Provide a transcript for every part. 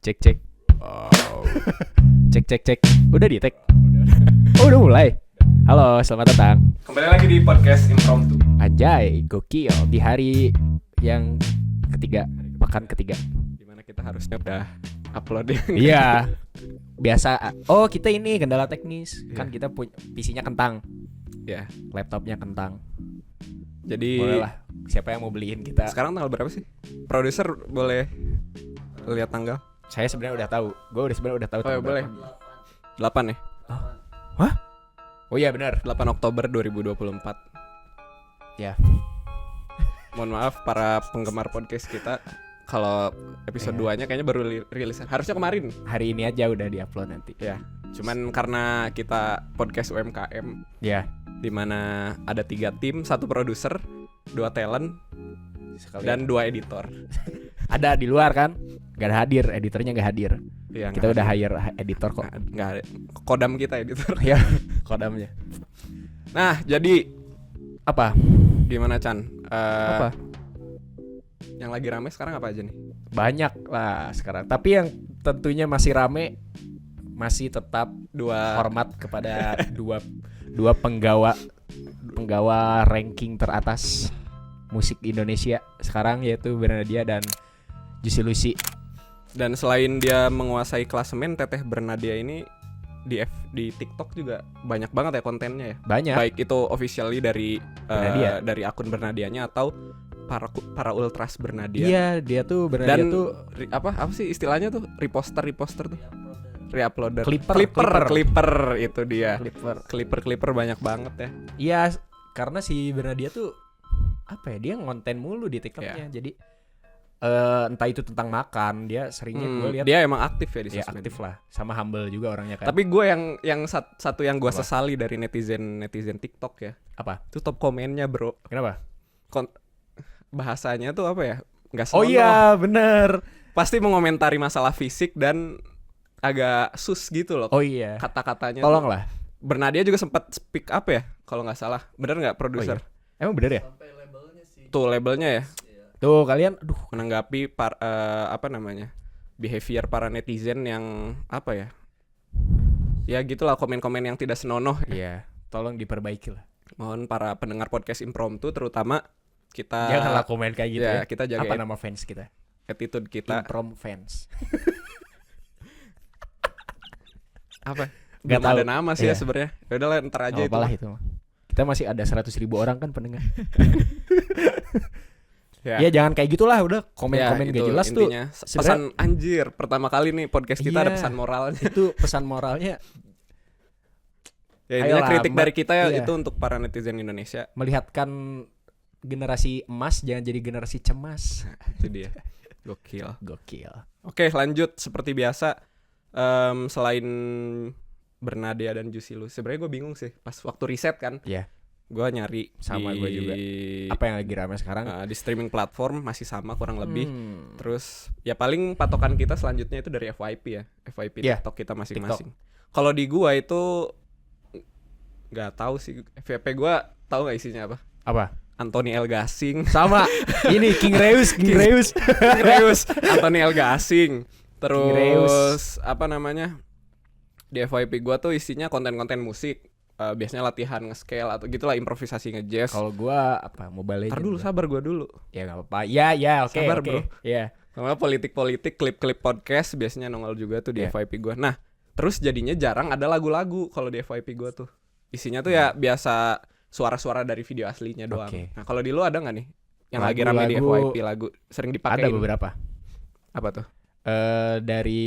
Cek cek. Oh. Cek. Udah di tag. Oh, udah mulai. Halo, selamat datang. Kembali lagi di podcast Impromptu. Anjay, gokil di hari yang ketiga, pekan ketiga. Dimana kita harusnya udah upload ya. Iya. Biasa. Oh, kita ini kendala teknis. Kan kita punya PC-nya kentang. Ya. Laptopnya kentang. Jadi Boleh lah. Siapa yang mau beliin kita? sekarang tanggal berapa sih? Produser boleh lihat tanggal? Saya sebenarnya udah tahu. Gue sebenarnya udah tahu. Oh ya, tanggal boleh. berapa. 8 ya. Hah? Oh iya benar. 8 Oktober 2024. Ya. Mohon maaf para penggemar podcast kita kalau episode 2-nya kayaknya baru rilis. Harusnya kemarin. Hari ini aja udah diupload nanti. Ya. Cuman karena kita podcast UMKM Ya. di mana ada 3 tim, 1 produser, 2 talent, dan 2 editor. Ada di luar kan? Gak ada hadir, editornya gak hadir. Ya, Kita udah hire editor kok. nggak ada. Kodam kita editor. Ya, kodamnya. Nah, jadi Apa? gimana Chan? Apa? Yang lagi rame sekarang apa aja nih? Banyak lah sekarang. Tapi yang tentunya masih rame, masih tetap Dua hormat kepada dua penggawa ranking teratas musik Indonesia sekarang, yaitu Bernadia dan Juicy Lucy. Dan selain dia menguasai klasemen, Teteh Bernadia ini di TikTok juga banyak banget ya kontennya ya. Banyak. Baik itu officially dari Bernadia. dari akun Bernadianya atau para ultras Bernadia. Iya, dia tuh Bernadia Dan tuh apa sih istilahnya tuh? Reposter tuh. Reuploader. Clipper. Clipper itu dia. Clipper. Clipper banyak banget ya. Iya, karena si Bernadia tuh apa ya? Dia ngonten mulu di TikToknya. Jadi entah itu tentang makan, dia seringnya gue lihat Dia emang aktif ya di ya sosmed. aktif lah, sama humble juga orangnya kan. Tapi gue yang satu yang gue Apa? sesali dari netizen TikTok ya, Apa? itu top komennya bro. Kenapa? Bahasanya tuh apa ya? Nggak Oh senonoh. iya, bener. Pasti mengomentari masalah fisik dan agak sus gitu loh. Oh iya. Kata-katanya. Tolonglah. Bernadia juga sempat speak up ya, kalau nggak salah. Bener nggak produser? Emang bener ya? Tuh labelnya ya, Tuh kalian, aduh, menanggapi behavior para netizen yang apa ya? Ya gitulah, komen-komen yang tidak senonoh. iya, tolong diperbaiki lah. Mohon para pendengar podcast Impromptu terutama kita Janganlah komen kayak gitu ya. kita jaga Apa nama fans kita? attitude kita. Improm fans. Apa? Nggak Belum tahu. ada nama sih Iya. ya sebenarnya. Ya udahlah, ntar aja Oh, itu. apalah itu. Kita masih ada 100.000 orang kan pendengar. Ya. Ya jangan kayak gitulah, udah komen-komen Ya, gak itu jelas tuh. intinya. Pesan anjir, pertama kali nih podcast kita ada Iya. pesan moralnya. Itu pesan moralnya Ya intinya Ayolah, kritik dari kita ya, iya. itu untuk para netizen Indonesia. melihatkan generasi emas jangan jadi generasi cemas. Itu dia. Gokil. Gokil. Oke, lanjut seperti biasa. Selain Bernadia dan Juicy Lucy, sebenarnya gue bingung sih pas waktu riset kan. Iya. Gue nyari Sama di, gue juga. Apa yang lagi rame sekarang? di streaming platform masih sama kurang lebih. Hmm. Terus ya paling patokan kita selanjutnya itu dari FYP ya. FYP Iya, TikTok kita masing-masing. Kalau di gua itu nggak tahu sih. FYP gua tahu nggak isinya apa? Apa? Anthony L. Gasing. Sama. Ini King Reus. Reus. Anthony L. Gasing. King Reus. Terus apa namanya? Di FYP gua tuh isinya konten-konten musik. Biasanya latihan nge-scale atau gitulah, improvisasi nge-jazz. Kalau gua apa? Mobile Ntar Legends. dulu, sabar gua dulu. Ya enggak apa-apa. Ya, oke. Sabar, oke. bro. Iya. Sama politik-politik, klip-klip podcast biasanya nongol juga tuh di Iya. FYP gue. Nah, terus jadinya jarang ada lagu-lagu kalau di FYP gue tuh. Isinya tuh ya biasa suara-suara dari video aslinya doang. Oke. Nah, kalau di lu ada nggak nih yang lagi rame di Lagu-lagu FYP lagu sering dipakai? Ada beberapa. Apa tuh? Dari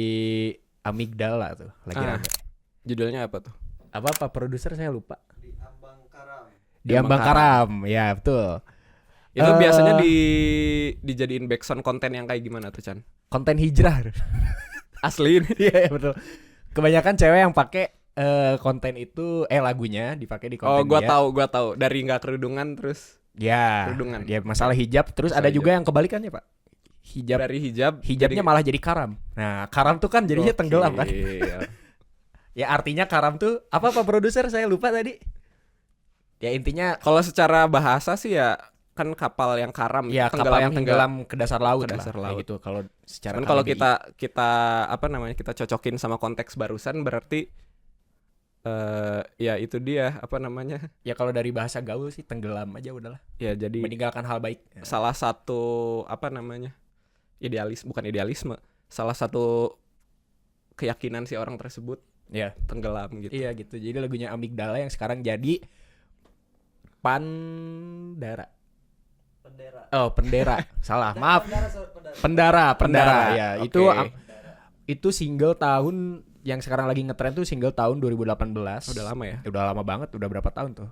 Amigdala tuh lagi Ah. rame. Judulnya apa tuh? Apa produser saya lupa. Di Ambang Ambang Karam. Ya, betul. Itu Eh. biasanya dijadiin backsound konten yang kayak gimana tuh, Chan? Konten hijrah. Asli ini. Iya, betul. Kebanyakan cewek yang pakai konten itu lagunya dipakai di konten Oh, gua dia. tahu. Dari nggak kerudungan terus Ya. kerudungan. Ya masalah hijab, terus Masalah ada juga yang kebalikannya, Pak. dari hijab Hijabnya malah jadi karam. Nah, karam tuh kan jadinya tenggelam kan. Gokil. Ya artinya karam tuh apa Pak produser, saya lupa tadi. Ya intinya Kalau secara bahasa sih ya kan kapal yang karam, Ya, kapal yang tenggelam ke dasar laut ke dasar lah, laut. gitu. Kalau secara Kalau KBBI. kita apa namanya, kita cocokin sama konteks barusan berarti ya itu dia apa namanya, Ya kalau dari bahasa gaul sih tenggelam aja udahlah. ya jadi Meninggalkan hal baik. salah satu apa namanya, bukan idealisme, salah satu keyakinan si orang tersebut Ya. tenggelam gitu. Iya gitu. Jadi lagunya Amigdala yang sekarang jadi Pandara. Oh, Pendera. Salah. Maaf. Pendara. Ya, Oke. itu single tahun yang sekarang lagi ngetren tuh single tahun 2018. Udah lama ya. Udah lama banget. Udah berapa tahun tuh?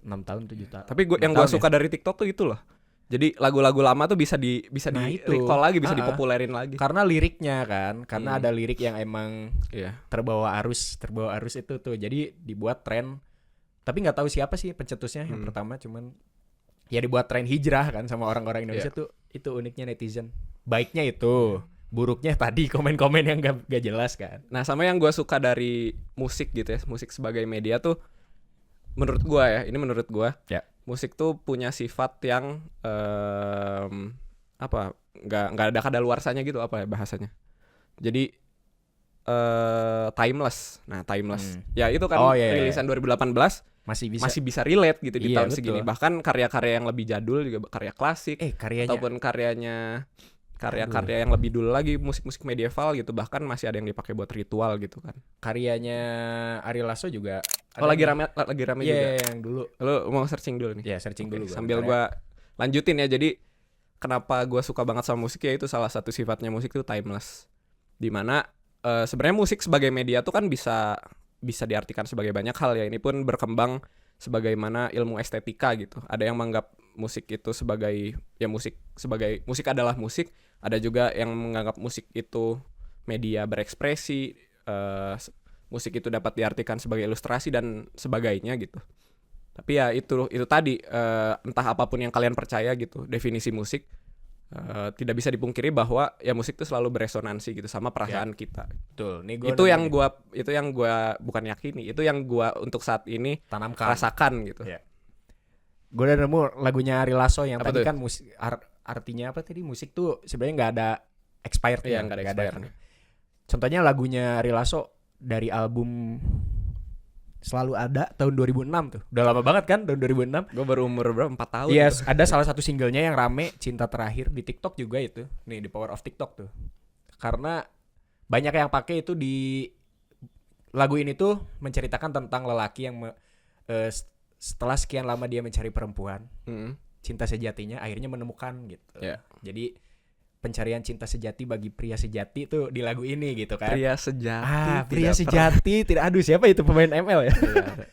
6 tahun, 7 tahun. Tapi yang gue suka dari TikTok tuh itu loh. Jadi lagu-lagu lama tuh bisa di recall lagi, bisa dipopulerin lagi. Karena liriknya kan, karena ada lirik yang emang terbawa arus itu tuh. Jadi dibuat tren. Tapi nggak tahu siapa sih pencetusnya yang pertama, cuman ya dibuat tren hijrah kan sama orang-orang Indonesia tuh. Itu uniknya netizen. Baiknya itu, buruknya tadi komen-komen yang gak jelas kan. Nah, sama yang gue suka dari musik gitu ya, musik sebagai media tuh, menurut gue ya, ini menurut gue, musik tuh punya sifat yang apa? Nggak ada kadaluarsanya gitu, apa ya bahasanya? Jadi timeless. Nah, timeless. Ya itu kan rilisan 2018 masih bisa relate gitu di tahun segini. Bahkan karya-karya yang lebih jadul juga, karya klasik ataupun karya yang lebih dulu lagi, musik-musik medieval gitu, bahkan masih ada yang dipakai buat ritual gitu kan. Karyanya Ari Lasso juga. Lagi rame juga. Iya, yang dulu. Lo mau searching dulu nih? Iya, searching dulu. Sambil gua lanjutin ya. Jadi kenapa gua suka banget sama musik, ya itu salah satu sifatnya musik tuh timeless. Dimana sebenarnya musik sebagai media tuh kan bisa diartikan sebagai banyak hal ya. Ini pun berkembang sebagaimana ilmu estetika gitu. Ada yang menganggap musik itu sebagai musik adalah musik. Ada juga yang menganggap musik itu media berekspresi. Musik itu dapat diartikan sebagai ilustrasi dan sebagainya gitu. Tapi ya itu tadi, entah apapun yang kalian percaya gitu, definisi musik tidak bisa dipungkiri bahwa ya musik itu selalu beresonansi gitu sama perasaan kita. Betul. Itu yang gua bukan yakini, itu yang gua untuk saat ini tanamkan, rasakan gitu. Ya. Gue udah nemu lagunya Ari Lasso yang apa tadi tuh? Kan musik artinya apa tadi, musik tuh sebenarnya nggak ada expired. Iya, nggak ada expired. Contohnya lagunya Ari Lasso dari album Selalu Ada tahun 2006 tuh. Udah lama banget kan tahun 2006. Gue baru umur berapa? 4 tahun. Yes, ada salah satu singlenya yang rame, Cinta Terakhir, di TikTok juga itu. Nih, di Power of TikTok tuh. Karena banyak yang pakai itu di lagu ini tuh menceritakan tentang lelaki yang setelah sekian lama dia mencari perempuan, cinta sejatinya akhirnya menemukan gitu. Jadi pencarian cinta sejati bagi pria sejati tuh di lagu ini gitu kan. Pria sejati. Pria sejati tidak. Aduh, siapa itu pemain ML ya?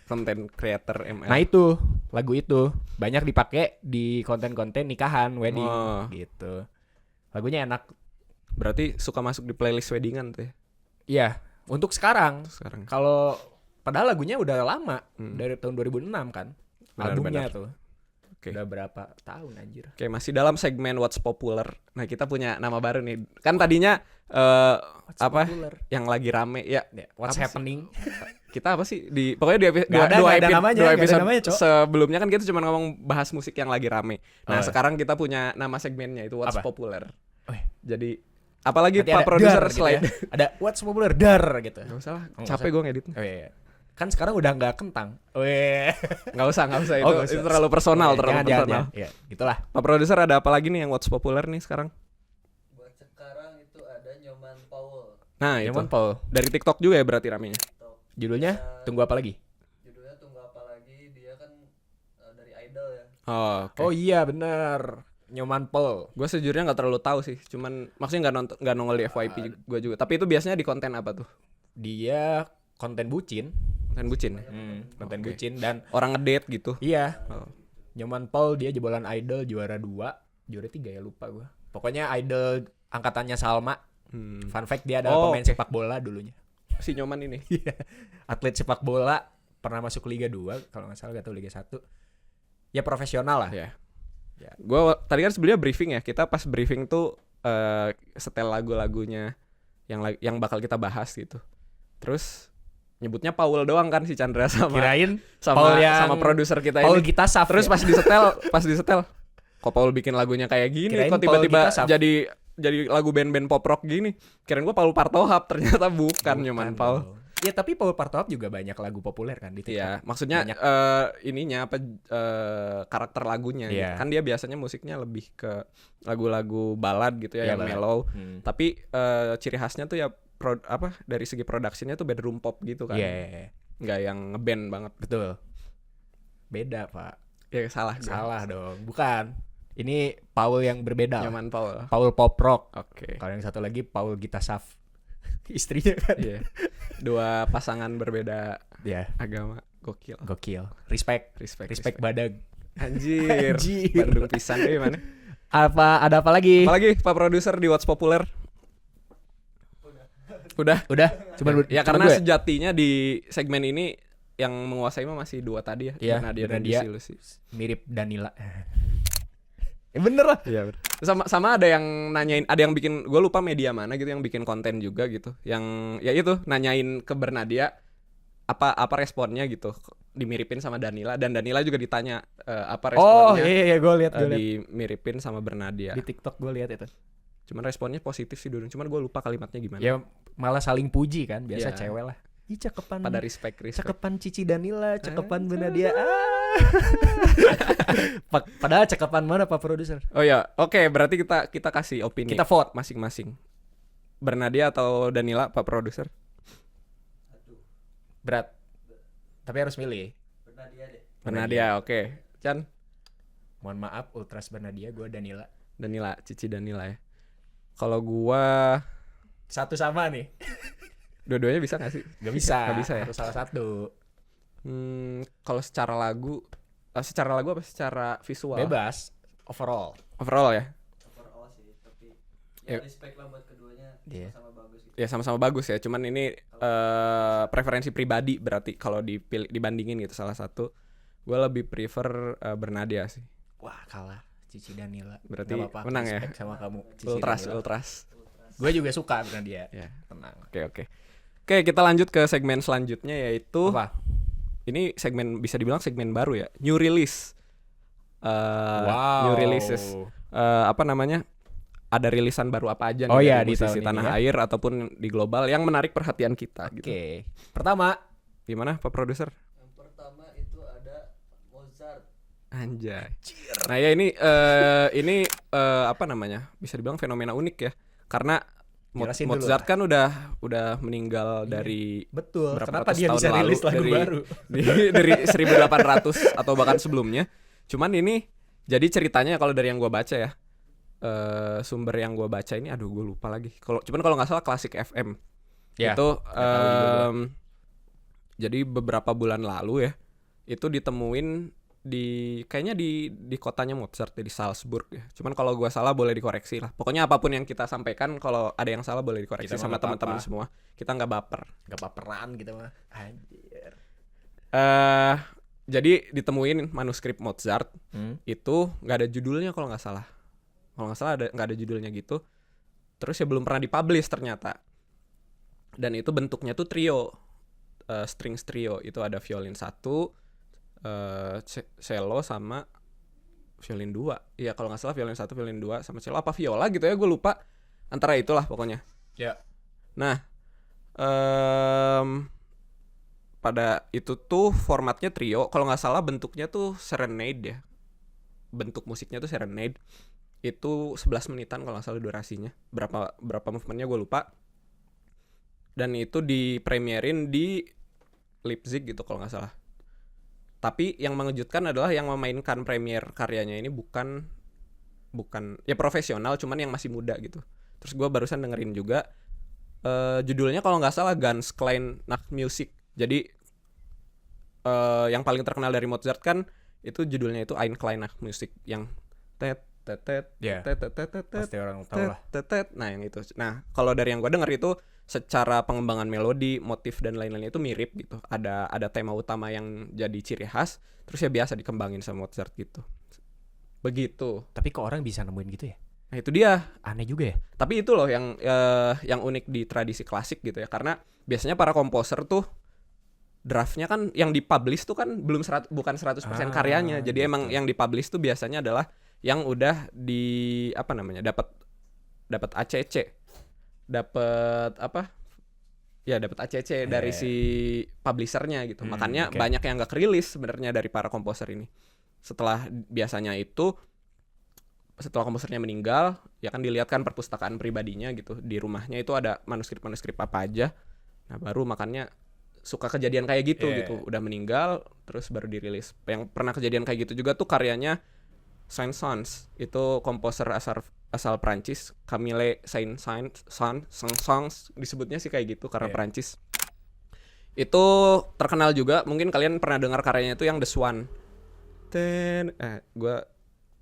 Content creator ML. Nah itu lagu itu banyak dipakai di konten-konten nikahan, wedding gitu. Lagunya enak. Berarti suka masuk di playlist weddingan tuh ya? Iya, untuk sekarang. Kalau padahal lagunya udah lama, dari tahun 2006 kan. Albumnya tuh. Udah berapa tahun anjir. Oke, masih dalam segmen What's Popular. Nah, kita punya nama baru nih. Kan tadinya popular? Yang lagi rame ya. What's happening? Kita apa sih pokoknya dua episode sebelumnya kan kita cuma ngomong bahas musik yang lagi rame. Nah, sekarang kita punya nama segmennya itu What's Popular. Jadi apalagi Pak Produser slide. Gitu ya? Ada What's Popular gitu. Enggak usah lah, capek gue ngeditnya. Kan sekarang udah nggak kentang. Nggak usah itu terlalu personal, personal. Ya, gitulah. Pak Produser, ada apa lagi nih yang What's Popular nih sekarang? Buat sekarang itu ada Nyoman Paul. Nah, Nyoman Paul. Dari TikTok juga ya berarti ramenya. Judulnya Tunggu Apa Lagi? Judulnya Tunggu Apa Lagi, dia kan dari Idol ya. Oh iya benar. Nyoman Paul. Gue sejujurnya nggak terlalu tahu sih. Cuman maksudnya nggak nongol di FYP gue juga. Tapi itu biasanya di konten apa tuh? Dia konten bucin. Konten bucin dan orang ngedate gitu. Iya. Nyoman Paul dia jebolan Idol juara 2, juara 3 ya lupa gue. Pokoknya Idol angkatannya Salma. Fun fact, dia adalah pemain sepak bola dulunya. Si Nyoman ini. Atlet sepak bola, pernah masuk Liga 2 kalau nggak salah, atau Liga 1. Ya profesional lah. Ya. Gue tadi kan sebelumnya briefing ya. Kita pas briefing tuh setel lagu-lagunya yang bakal kita bahas gitu. Terus nyebutnya Paul doang kan si Chandra sama kirain sama produser kita Paul ini. Gitasaf. Terus pas disetel Kok Paul bikin lagunya kayak gini? Kirain Kok Paul tiba-tiba Gitasaf. jadi lagu band-band pop rock gini? Kirain gua Paul Partohap, ternyata bukan Nyoman Paul. dong. Ya tapi Paul Partohap juga banyak lagu populer kan di TikTok. Iya, maksudnya Banyak. ininya apa karakter lagunya gitu. Iya. Kan dia biasanya musiknya lebih ke lagu-lagu balad gitu ya, Iya, yang balad. mellow. Tapi Tapi ciri khasnya tuh ya dari segi produksinya tuh bedroom pop gitu kan. iya, Nggak yang ngeband banget. betul. Beda, Pak. Ya salah gue. Salah dong. Bukan. Ini Paul yang berbeda. Nyoman Paul. Paul pop rock. Oke. Kalau yang satu lagi Paul Gitasaf. Istrinya kan. Iya. Dua pasangan berbeda Ya, agama. Gokil. gokil. Respect. Respect. Badag. Anjir. Anjir. Bandung pisan deh mana. Ada apa lagi? Apalagi Pak Produser di What's Populer. Udah. Udah, cuman Ya cuman karena gue. sejatinya di segmen ini yang menguasai mah masih dua tadi ya. Iya, Nadia dan Nadia. Lucy. Mirip Danila. Bener lah. Iya. Sama ada yang nanyain, ada yang bikin, gue lupa media mana gitu yang bikin konten juga gitu. Yang ya itu nanyain ke Bernadia apa responnya gitu. Dimiripin sama Danila dan Danila juga ditanya apa Oh responnya. iya gue lihat Dimiripin sama Bernadia. di TikTok gue lihat itu. Cuman responnya positif sih dulu. Cuman gue lupa kalimatnya gimana. Ya malah saling puji kan, biasa Iya. cewek lah. Ih cakepan. Pada respect. Cakepan Cici Danila, cakepan Benadia. Padahal cakepan mana Pak Produser? Oh ya, oke, berarti kita kasih opini. Kita vote. Masing-masing. Bernadia atau Danila, Pak Produser? Berat. Tapi harus milih. Bernadia deh. Bernadia, oke. Chan, Mohon maaf Ultras Benadia, gue Danila. Danila, Cici Danila ya. Kalau gua Satu sama nih. dua-duanya bisa gak sih? Gak bisa. Gak bisa ya? Harus salah satu. Kalau secara lagu apa secara visual? Bebas. Overall. Overall ya. Overall sih, tapi Ya. ya respect lah buat keduanya, Iya. sama-sama bagus gitu. Ya sama-sama bagus ya. Cuman ini preferensi pribadi berarti kalau dibandingin gitu salah satu. Gue lebih prefer Bernadia sih. Wah kalah. Cici Danila. Berarti Nggak apa-apa, menang ya? respect sama kamu. Cici Ultras. Danila. Gue juga suka Benadia. Ya. Tenang. Oke. Oke, kita lanjut ke segmen selanjutnya yaitu Apa? ini segmen bisa dibilang segmen baru ya, new release. Wow. New releases. Apa namanya? Ada rilisan baru apa aja nih Oh dari iya, di musisi tahun ini tanah ya. air ataupun di global yang menarik perhatian kita Oke. gitu. Pertama. Gimana Pak Produser? Yang pertama itu ada Mozart. Anjay. Nah ya ini apa namanya? Bisa dibilang fenomena unik ya. Karena Jelasin dulu Mozart kan udah meninggal dari Betul. berapa Kenapa ratus dia tahun bisa lalu, rilis lagu dari- baru? dari 1800 atau bahkan sebelumnya. Cuman ini jadi ceritanya kalau dari yang gua baca ya. Sumber yang gua baca ini aduh gue lupa lagi. Cuman kalau nggak salah Klasik FM. Ya, Itu nggak tahu juga gua. jadi beberapa bulan lalu ya. Itu ditemuin kayaknya di kotanya Mozart di Salzburg ya. Cuman kalau gua salah boleh dikoreksi lah. Pokoknya apapun yang kita sampaikan kalau ada yang salah boleh dikoreksi Kita mah sama nggak apa-apa. teman-teman semua. Kita nggak baper. Gak baperan gitu mah. Anjir. Jadi ditemuin manuskrip Mozart itu nggak ada judulnya kalau nggak salah. Kalau nggak salah nggak ada judulnya gitu. Terus ya belum pernah dipublish ternyata. Dan itu bentuknya tuh trio, strings trio. Itu ada violin 1, cello sama violin 2. Iya kalau nggak salah violin 1, violin 2 sama cello apa viola gitu ya, gue lupa. Antara itulah pokoknya. Ya. Nah, pada itu tuh formatnya trio. Kalau nggak salah bentuknya tuh serenade ya. Bentuk musiknya tuh serenade. Itu 11 menitan kalau nggak salah durasinya. Berapa movementnya gue lupa. Dan itu dipremierin di Leipzig gitu kalau nggak salah. Tapi yang mengejutkan adalah yang memainkan premier karyanya ini bukan ya profesional, cuman yang masih muda gitu. Terus gue barusan dengerin juga judulnya kalau nggak salah Ganz Klein Nachtmusik. Jadi yang paling terkenal dari Mozart kan itu judulnya itu Ein Klein Nachtmusik yang tet tet tet Ya. tet tet tet tet Pasti orang tahu lah. tet tet. Nah yang itu. Nah kalau dari yang gue denger itu secara pengembangan melodi, motif dan lain-lainnya itu mirip gitu. Ada tema utama yang jadi ciri khas. Terus ya biasa dikembangin sama Mozart gitu. Begitu. Tapi kok orang bisa nemuin gitu ya? Nah itu dia. Aneh juga ya. Tapi itu loh yang unik di tradisi klasik gitu ya. Karena biasanya para komposer tuh draftnya kan yang dipublish tuh kan bukan 100% karyanya. Jadi gitu. emang yang dipublish tuh biasanya adalah yang udah di apa namanya dapat ACC, dapat apa ya, dapat ACC dari si publishernya gitu. Makanya oke. banyak yang nggak kerilis sebenarnya dari para komposer ini. Setelah biasanya itu setelah komposernya meninggal, ya kan dilihat kan perpustakaan pribadinya gitu, di rumahnya itu ada manuskrip apa aja. Nah baru makanya suka kejadian kayak gitu Iya. gitu, udah meninggal terus baru dirilis. Yang pernah kejadian kayak gitu juga tuh karyanya Saint-Saëns, itu komposer asal Prancis, Camille Saint-Saëns disebutnya sih kayak gitu karena Iya. Prancis. Itu terkenal juga, mungkin kalian pernah dengar karyanya itu yang The Swan.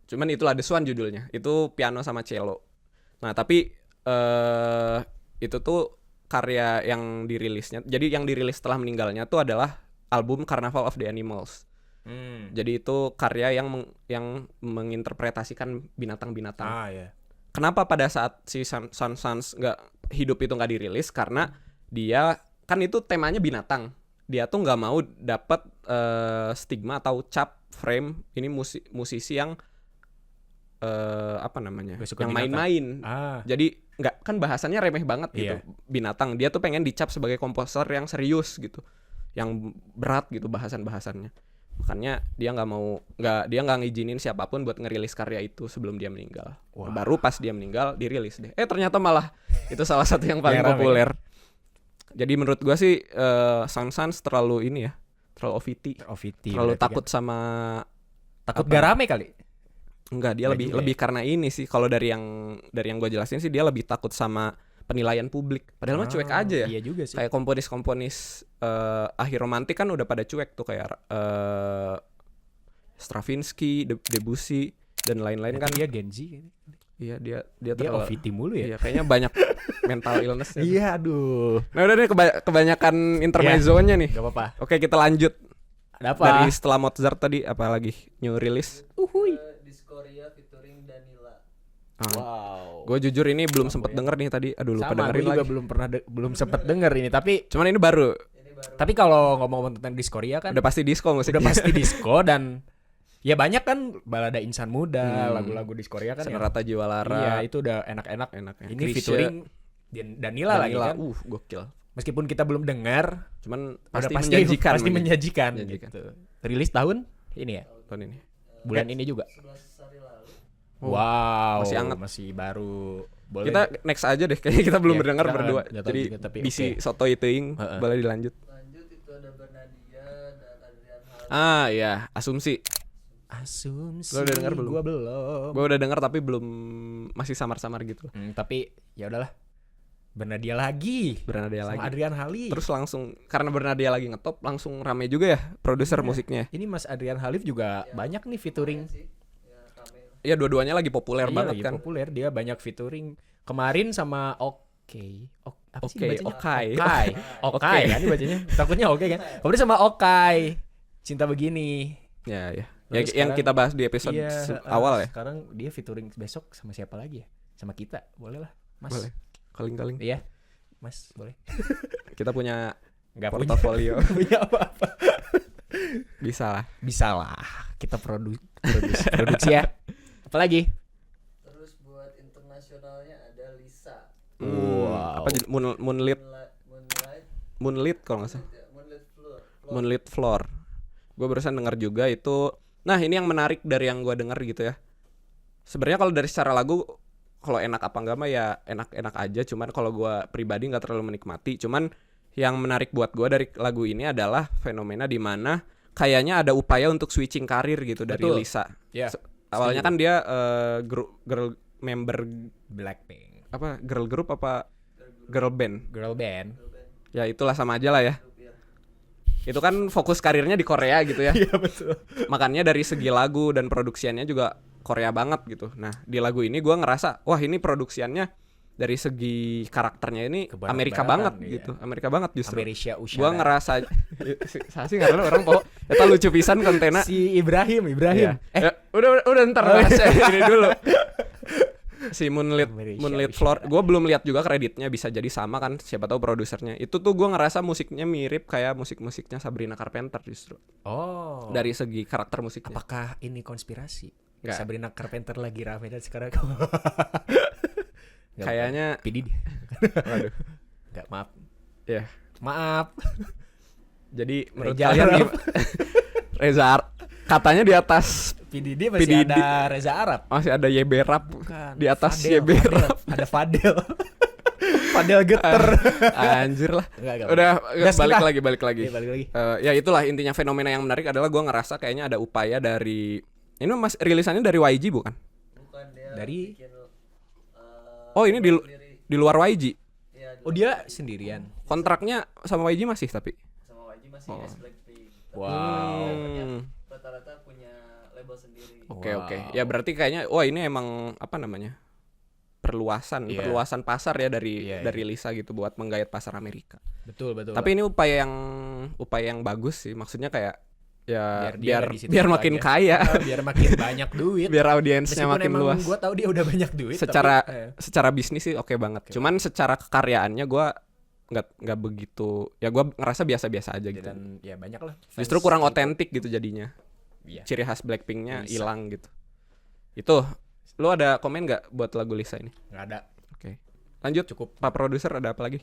Cuman itulah The Swan judulnya. Itu piano sama cello. Nah, tapi itu tuh karya yang dirilisnya. Jadi yang dirilis setelah meninggalnya tuh adalah album Carnival of the Animals. Jadi itu karya yang menginterpretasikan binatang-binatang. Ya. Kenapa pada saat si Saint-Saëns nggak hidup itu nggak dirilis? Karena dia kan itu temanya binatang. Dia tuh nggak mau dapat stigma atau cap frame ini musisi yang apa namanya? Gak suka Yang binatang. main-main. Ah. Jadi nggak, kan bahasannya remeh banget gitu. Iya. Binatang. Dia tuh pengen dicap sebagai komposer yang serius gitu, yang berat gitu bahasannya. Makanya dia nggak ngizinin siapapun buat ngerilis karya itu sebelum dia meninggal. Wah. Baru pas dia meninggal dirilis deh. Ternyata malah itu salah satu yang paling Yang rame. populer. Jadi menurut gua sih Saint-Saëns terlalu ini ya, terlalu OVT, terlalu takut sama takut apa? gak rame kali. Enggak, dia Nggak juga lebih karena ini sih. Kalau dari yang gue jelasin sih, dia lebih takut sama penilaian publik. Padahal mah cuek aja ya. Iya juga sih. Kayak komponis akhir romantik kan udah pada cuek tuh, kayak Stravinsky, Debussy dan lain-lain kan. dia Gen Z kan. Iya, dia Dia terlalu- OVT mulu ya. Iya, kayaknya banyak mental illness. Iya, aduh. Nah, udah nih kebanyakan intermezzonya nih. Gak apa-apa. Oke, kita lanjut. Ada apa? Dari setelah Mozart tadi apa lagi new release? Discoria featuring Danila. Wow. Gue jujur ini belum Mampu sempet ya. denger nih tadi. Aduh, lupa Sama, gue dengerin juga lagi. belum sempet denger ini. Cuman ini baru. Ini baru. Tapi kalau ngomong-ngomong tentang Diskoria kan Udah pasti disco musiknya. udah pasti disco dan ya banyak kan balada insan muda, lagu-lagu Diskoria kan. Senerata Jiwa Lara. Iya, itu udah enak-enak. Enaknya. Ini Chrisye, featuring Danila lagi kan. Gokil. Meskipun kita belum dengar, Cuman udah pasti menjanjikan. Pasti menjanjikan Menjanjikan. gitu. Rilis tahun ini ya. Tahun ini. Bulan ini juga. 11 hari lalu. Wow. Masih hangat. Masih baru. Boleh. Kita next aja deh. Kayaknya kita belum Iya, mendengar kita berdua. nggak tahu Jadi juga, tapi bisi oke. sotoy teuing. Heeh. Boleh dilanjut. Lanjut itu ada Bernadia dan Adrian Hall. Ah iya, Asumsi. Asumsi. Lo udah denger belum? Gua belum. Gue udah dengar tapi belum, masih samar-samar gitu. Tapi ya udahlah. Bernadia lagi. Bernadia Sama lagi. Adrian Halif. Terus langsung karena Bernadia lagi ngetop, langsung rame juga ya produser Iya. musiknya. Ini Mas Adrian Halif juga banyak nih featuring. Sih. Ya, rame. Iya, dua-duanya lagi populer Iya, banget lagi kan. populer, dia banyak featuring. Kemarin sama apa sih bacanya? Okai. Okai kan bacanya. Takutnya oke kan. Kemarin sama Okai. Cinta Begini. Ya, ya. Terus Yang sekarang- kita bahas di episode awal ya. Sekarang dia featuring besok sama siapa lagi ya? Sama kita. Boleh lah, Mas. Boleh. Kaling-kaling. Iya. Mas, boleh. Kita punya Enggak punya portofolio. punya apa-apa. Bisa lah. Bisa lah. Kita produksi ya. Apalagi? Terus buat internasionalnya ada Lisa. Wow. Apa Moonlit Moonlight kalau nggak salah. ya, Moonlit Floor. Moonlit Floor. Gue barusan dengar juga itu. Nah, ini yang menarik dari yang gue dengar gitu ya. Sebenarnya kalau dari secara lagu, kalau enak apa enggak mah ya enak-enak aja. Cuman kalau gue pribadi nggak terlalu menikmati. Cuman yang menarik buat gue dari lagu ini adalah fenomena di mana kayaknya ada upaya untuk switching karir gitu dari Betul. Lisa. Ya. Awalnya kan dia girl member Blackpink. apa girl group apa girl band. Girl band. Ya itulah sama aja lah ya. Itu kan fokus karirnya di Korea gitu ya. Iya betul. Makanya dari segi lagu dan produksiannya juga Korea banget gitu. Nah di lagu ini gue ngerasa wah ini produksiannya dari segi karakternya ini Kebarat-baratan, Amerika banget iya. gitu. Amerika banget justru. Amerika Usyara. Gue ngerasa sih nggak tahu orang pokok eta lucu pisan kontena. si Ibrahim. Iya. Udah ntar bahasnya ini dulu. Si Moonlit Amerika Floor, Usyara. gue belum lihat juga kreditnya, bisa jadi sama kan, siapa tahu produsernya. Itu tuh gue ngerasa musiknya mirip kayak musik-musiknya Sabrina Carpenter justru. Oh. Dari segi karakter musiknya. Apakah ini konspirasi? Nggak. Sabrina Carpenter lagi rame dan sekarang. Nggak, Kayaknya PDD. waduh. Enggak, maaf. Ya. Maaf. Jadi menurut Reza kalian Arab. gimana? Katanya di atas PDD masih PDD. ada Reza Arab. masih ada YB Rap. Bukan. Di atas Fadel, YB Fadel. Rap. Ada Fadel. Fadel geter. Anjir lah. Enggak. Udah Udah balik setengah. lagi. Iya, balik lagi. Ya itulah intinya fenomena yang menarik adalah gue ngerasa kayaknya ada upaya dari ini mas rilisannya dari YG bukan? Bukan dia Dari- bikin, Oh ini di sendiri. di luar YG. Iya, Oh, dia sendirian. Kontraknya sama YG masih tapi. sama YG masih Oh. S Blackpink. Tapi Wow. Hmm. rata-rata punya label sendiri. Oke Wow. oke. Ya berarti kayaknya wah ini emang apa namanya? Perluasan Iya. perluasan pasar ya dari Iya, dari Lisa gitu buat menggait pasar Amerika. Betul. Tapi ini upaya yang bagus sih. Maksudnya kayak ya Biar dia biar nggak di situ biar aja. makin kaya, biar makin banyak duit. biar audiensnya Meskipun makin emang luas. gue tahu dia udah banyak duit. Secara- tapi, Secara bisnis sih oke banget. Cuman secara kekaryaannya gue nggak begitu. Ya gue ngerasa biasa-biasa aja gitu. dan ya banyak lah. Justru fans kurang K-pop. otentik gitu jadinya. Iya. Ciri khas Blackpinknya Lisa. hilang gitu. Itu. Lu ada komen nggak buat lagu Lisa ini? Nggak ada. Oke. Lanjut. Cukup. Pak produser ada apa lagi?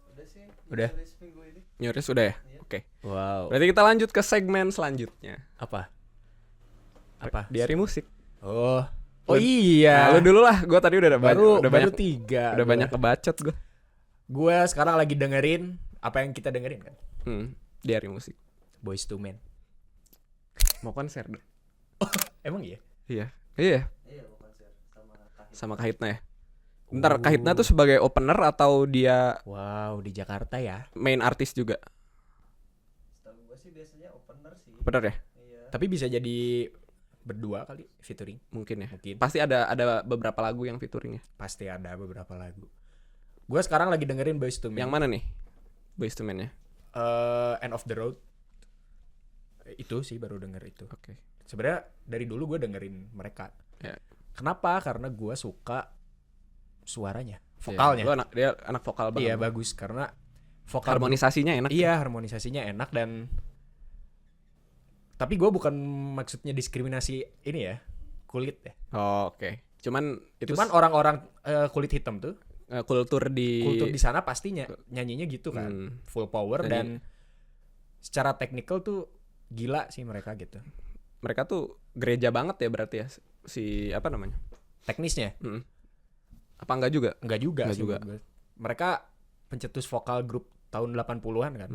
Udah sih. Udah. rilis minggu ini. Nyuris udah ya? Iya. Oke. Wow. Berarti kita lanjut ke segmen selanjutnya. Apa? Apa? Di hari musik. Oh. Lu- Oh iya. Nah, lu dulu lah. Gue tadi udah baru udah baru banyak 3. udah banyak kebacot gue. Gue sekarang lagi dengerin apa yang kita dengerin kan? Di hari musik. Boyz II Men. Mau konser dong. Emang iya? Iya. Iya. Iya, mau konser sama Kahit. Sama Kahitna ya. Bentar, Kahitna tuh sebagai opener atau dia Wow, di Jakarta ya. main artis juga? Setahu gua sih biasanya opener sih. Bener ya? Iya. Tapi bisa jadi berdua kali featuring. Mungkin ya. Mungkin. Pasti ada beberapa lagu yang featuring ya. Pasti ada beberapa lagu. Gue sekarang lagi dengerin Boyz II Men. Yang mana nih? Boyz II Men ya. End of the Road. Itu sih baru denger itu. Oke. Sebenarnya dari dulu gue dengerin mereka. Ya. Kenapa? Karena gue suka suaranya, vokalnya. Iya, dia anak vokal banget. Iya bagus karena vokal Harmonisasinya enak. Iya harmonisasinya enak dan tapi gue bukan maksudnya diskriminasi ini ya kulit ya. Oh, oke. Cuman itu Cuman orang-orang kulit hitam tuh kultur kultur di sana pastinya nyanyinya gitu kan, full power Nyanyi. dan secara teknikal tuh gila sih mereka gitu. mereka tuh gereja banget ya berarti ya si apa namanya? Teknisnya Apa enggak juga? enggak juga Nggak sih juga. menurut gue. Mereka pencetus vokal grup tahun 80-an kan.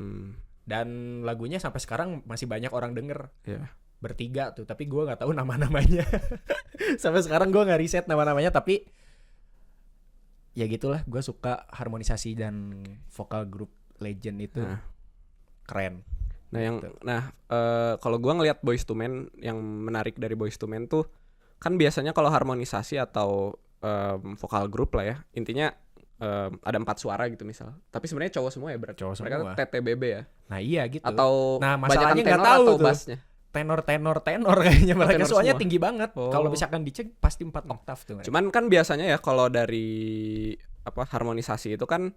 Dan lagunya sampai sekarang masih banyak orang denger. Iya. Bertiga tuh, tapi gue nggak tahu nama-namanya. Sampai sekarang gue nggak riset nama-namanya, tapi ya gitulah. Gue suka harmonisasi dan vokal grup legend itu Nah. keren. Nah yang Gitu. kalau gua ngelihat Boyz II Men yang menarik dari Boyz II Men tuh kan biasanya kalau harmonisasi atau vokal grup lah ya intinya ada 4 suara gitu misal. Tapi sebenarnya cowok semua ya berarti. Cowok Mereka semua. TTBB ya. Nah iya gitu. Atau Nah, banyakan masalahnya nggak tenor tahu atau tuh. bassnya. tenor kayaknya mereka tenor soalnya semua. tinggi banget. Oh. Kalau misalkan dicek pasti 4 oktav tuh. mereka. Cuman kan biasanya ya kalau dari apa harmonisasi itu kan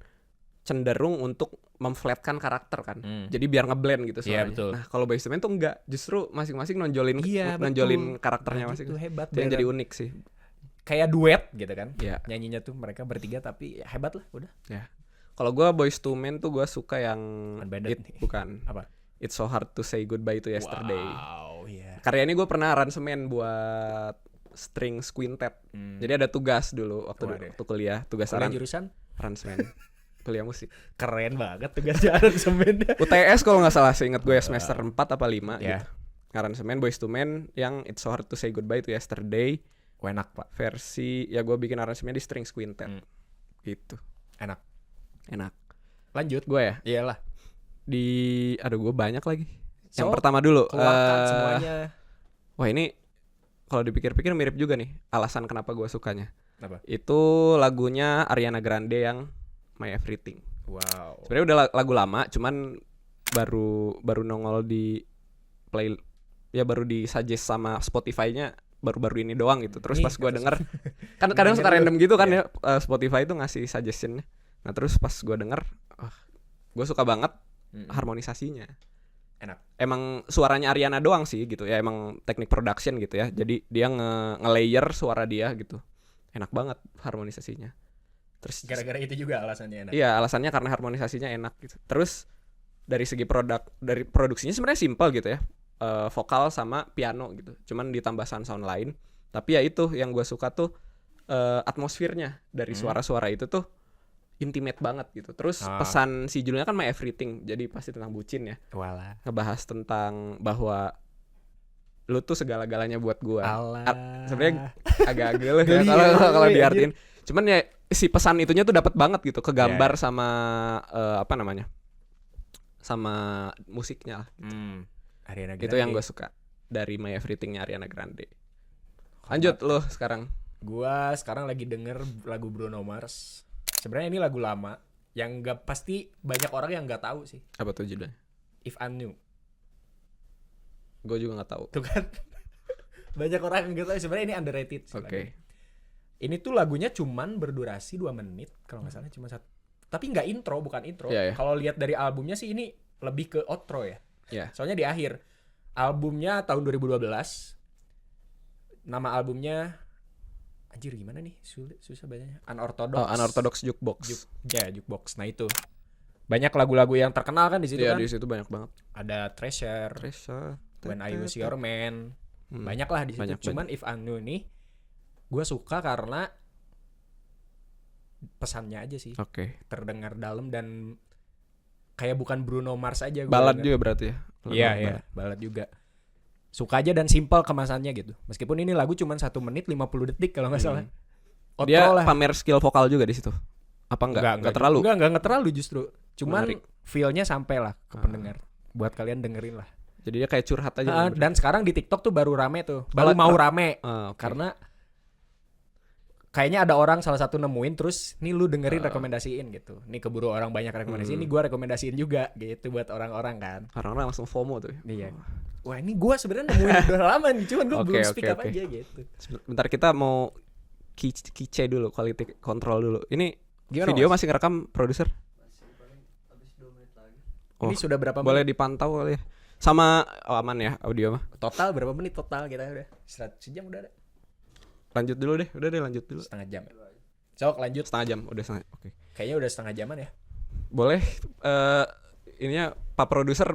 cenderung untuk memflatkan karakter kan. Jadi biar ngeblend gitu Iya, suaranya. betul. Nah, kalau Boyz II Men tuh enggak, justru masing-masing nonjolin Iya, nonjolin betul. karakternya Nah, masing. gitu, hebat. Itu yang beneran. jadi unik sih. Kayak duet gitu kan. Iya. Nyanyinya tuh mereka bertiga tapi ya hebat lah udah. Kalau gua Boyz II Men tuh gua suka yang Unbanded nih. bukan. Apa? It's so hard to say goodbye to yesterday. Wow, iya. Karya ini gue pernah aransemen buat strings quintet. Jadi ada tugas dulu waktu Waduh. waktu kuliah, tugas Kuliah jurusan aransemen. Kuliah musik. keren banget tugasnya aransemen. UTS kalau nggak salah seingat gue ya semester 4 apa 5 Ya. gitu. Aransemen Boyz II Men yang It's so hard to say goodbye to yesterday Enak pak, versi ya gue bikin aransemen di strings quintet. Gitu. enak. Enak. Lanjut. Gue ya Iyalah. aduh gue banyak lagi. Yang So, pertama dulu Keluarkan semuanya. wah ini kalau dipikir-pikir mirip juga nih alasan kenapa gue sukanya. Apa? Itu lagunya Ariana Grande yang My Everything. Wow. Sebenarnya udah lagu lama, cuman baru nongol di play ya baru di suggest sama Spotify-nya baru-baru ini doang gitu. Terus Nih, pas gua kata denger kan kadang suka Denger random gitu kan iya. ya Spotify itu ngasih suggestion-nya. Nah, terus pas gua denger gua suka banget harmonisasinya. Enak. Emang suaranya Ariana doang sih gitu ya, emang teknik production gitu ya. Jadi dia nge-layer suara dia gitu. Enak banget harmonisasinya. Terus Gara-gara itu juga alasannya enak. iya, alasannya karena harmonisasinya enak gitu. Terus dari segi dari produksinya sebenarnya simpel gitu ya. Vokal sama piano gitu. Cuman ditambah sound lain. Tapi ya itu yang gue suka tuh atmosfernya dari suara-suara itu tuh intimate banget gitu. Terus pesan si judulnya kan My Everything. Jadi pasti tentang bucin ya. Walah. Ngebahas tentang bahwa lu tuh segala-galanya buat gua. Alah. Sebenarnya agak-agak ya Geli, kalau geli, diartiin. Cuman ya si pesan itunya tuh dapat banget gitu, kegambar Ya. sama apa namanya? Sama musiknya lah. Ariana Itu yang gue suka dari My Everything-nya Ariana Grande. Lanjut lu sekarang. Gua sekarang lagi denger lagu Bruno Mars. Sebenarnya ini lagu lama yang gak pasti banyak orang yang nggak tahu sih. Apa tuh judulnya? If I Knew. Gue juga nggak tahu. Tuh kan. Banyak orang yang nggak tahu. Sebenarnya ini underrated sih. Oke. lagunya. Ini tuh lagunya cuman berdurasi 2 menit kalau nggak salah, cuma satu. Tapi nggak intro, bukan intro. Iya, iya. Kalau lihat dari albumnya sih ini lebih ke outro ya. Ya. Soalnya di akhir albumnya tahun 2012. Nama albumnya anjir gimana nih? Susah bacanya. Unorthodox. Oh, Unorthodox Jukebox. Jukebox. Nah itu. Banyak lagu-lagu yang terkenal kan di situ Iya, kan. di situ banyak banget. Ada Treasure, Treasure. When I Was Your Man. Hmm. Banyak lah di situ. Banyak, Cuman If I Knew nih gue suka karena pesannya aja sih. Oke. Terdengar dalam dan kayak bukan Bruno Mars aja. Balad juga berarti ya. Iya, iya, balad juga. Suka aja dan simple kemasannya gitu. Meskipun ini lagu cuma 1 menit 50 detik kalau nggak salah. Outro Dia lah. pamer skill vokal juga di situ. Apa enggak? Enggak terlalu. Enggak terlalu justru. Cuman Menarik. feel-nya sampai lah ke pendengar. Buat kalian dengerin lah. Jadi dia kayak curhat aja. Dan sekarang di TikTok tuh baru rame tuh. Baru mau rame. Oke. Karena kayaknya ada orang salah satu nemuin terus nih lu dengerin rekomendasiin gitu. Nih keburu orang banyak rekomendasiin, nih gua rekomendasiin juga gitu buat orang-orang kan. Orang-orang langsung FOMO tuh. Iya. Wah, ini gua sebenarnya nemuin udah lama nih, cuman gua Oke, belum oke, speak up oke. aja gitu. Bentar kita mau kice dulu, quality control dulu. Ini Gimana, video Mas? masih ngerekam produser? Masih paling habis 2 menit lagi. Oh, Ini sudah berapa boleh menit? dipantau kali ya. Sama aman ya audio mah. Total berapa menit total kita udah? Sejam udah ada. Lanjut dulu deh, udah deh lanjut dulu. Setengah jam. Sok lanjut. Setengah jam, udah setengah. Oke. Kayaknya udah setengah jaman ya. Boleh ininya Pak produser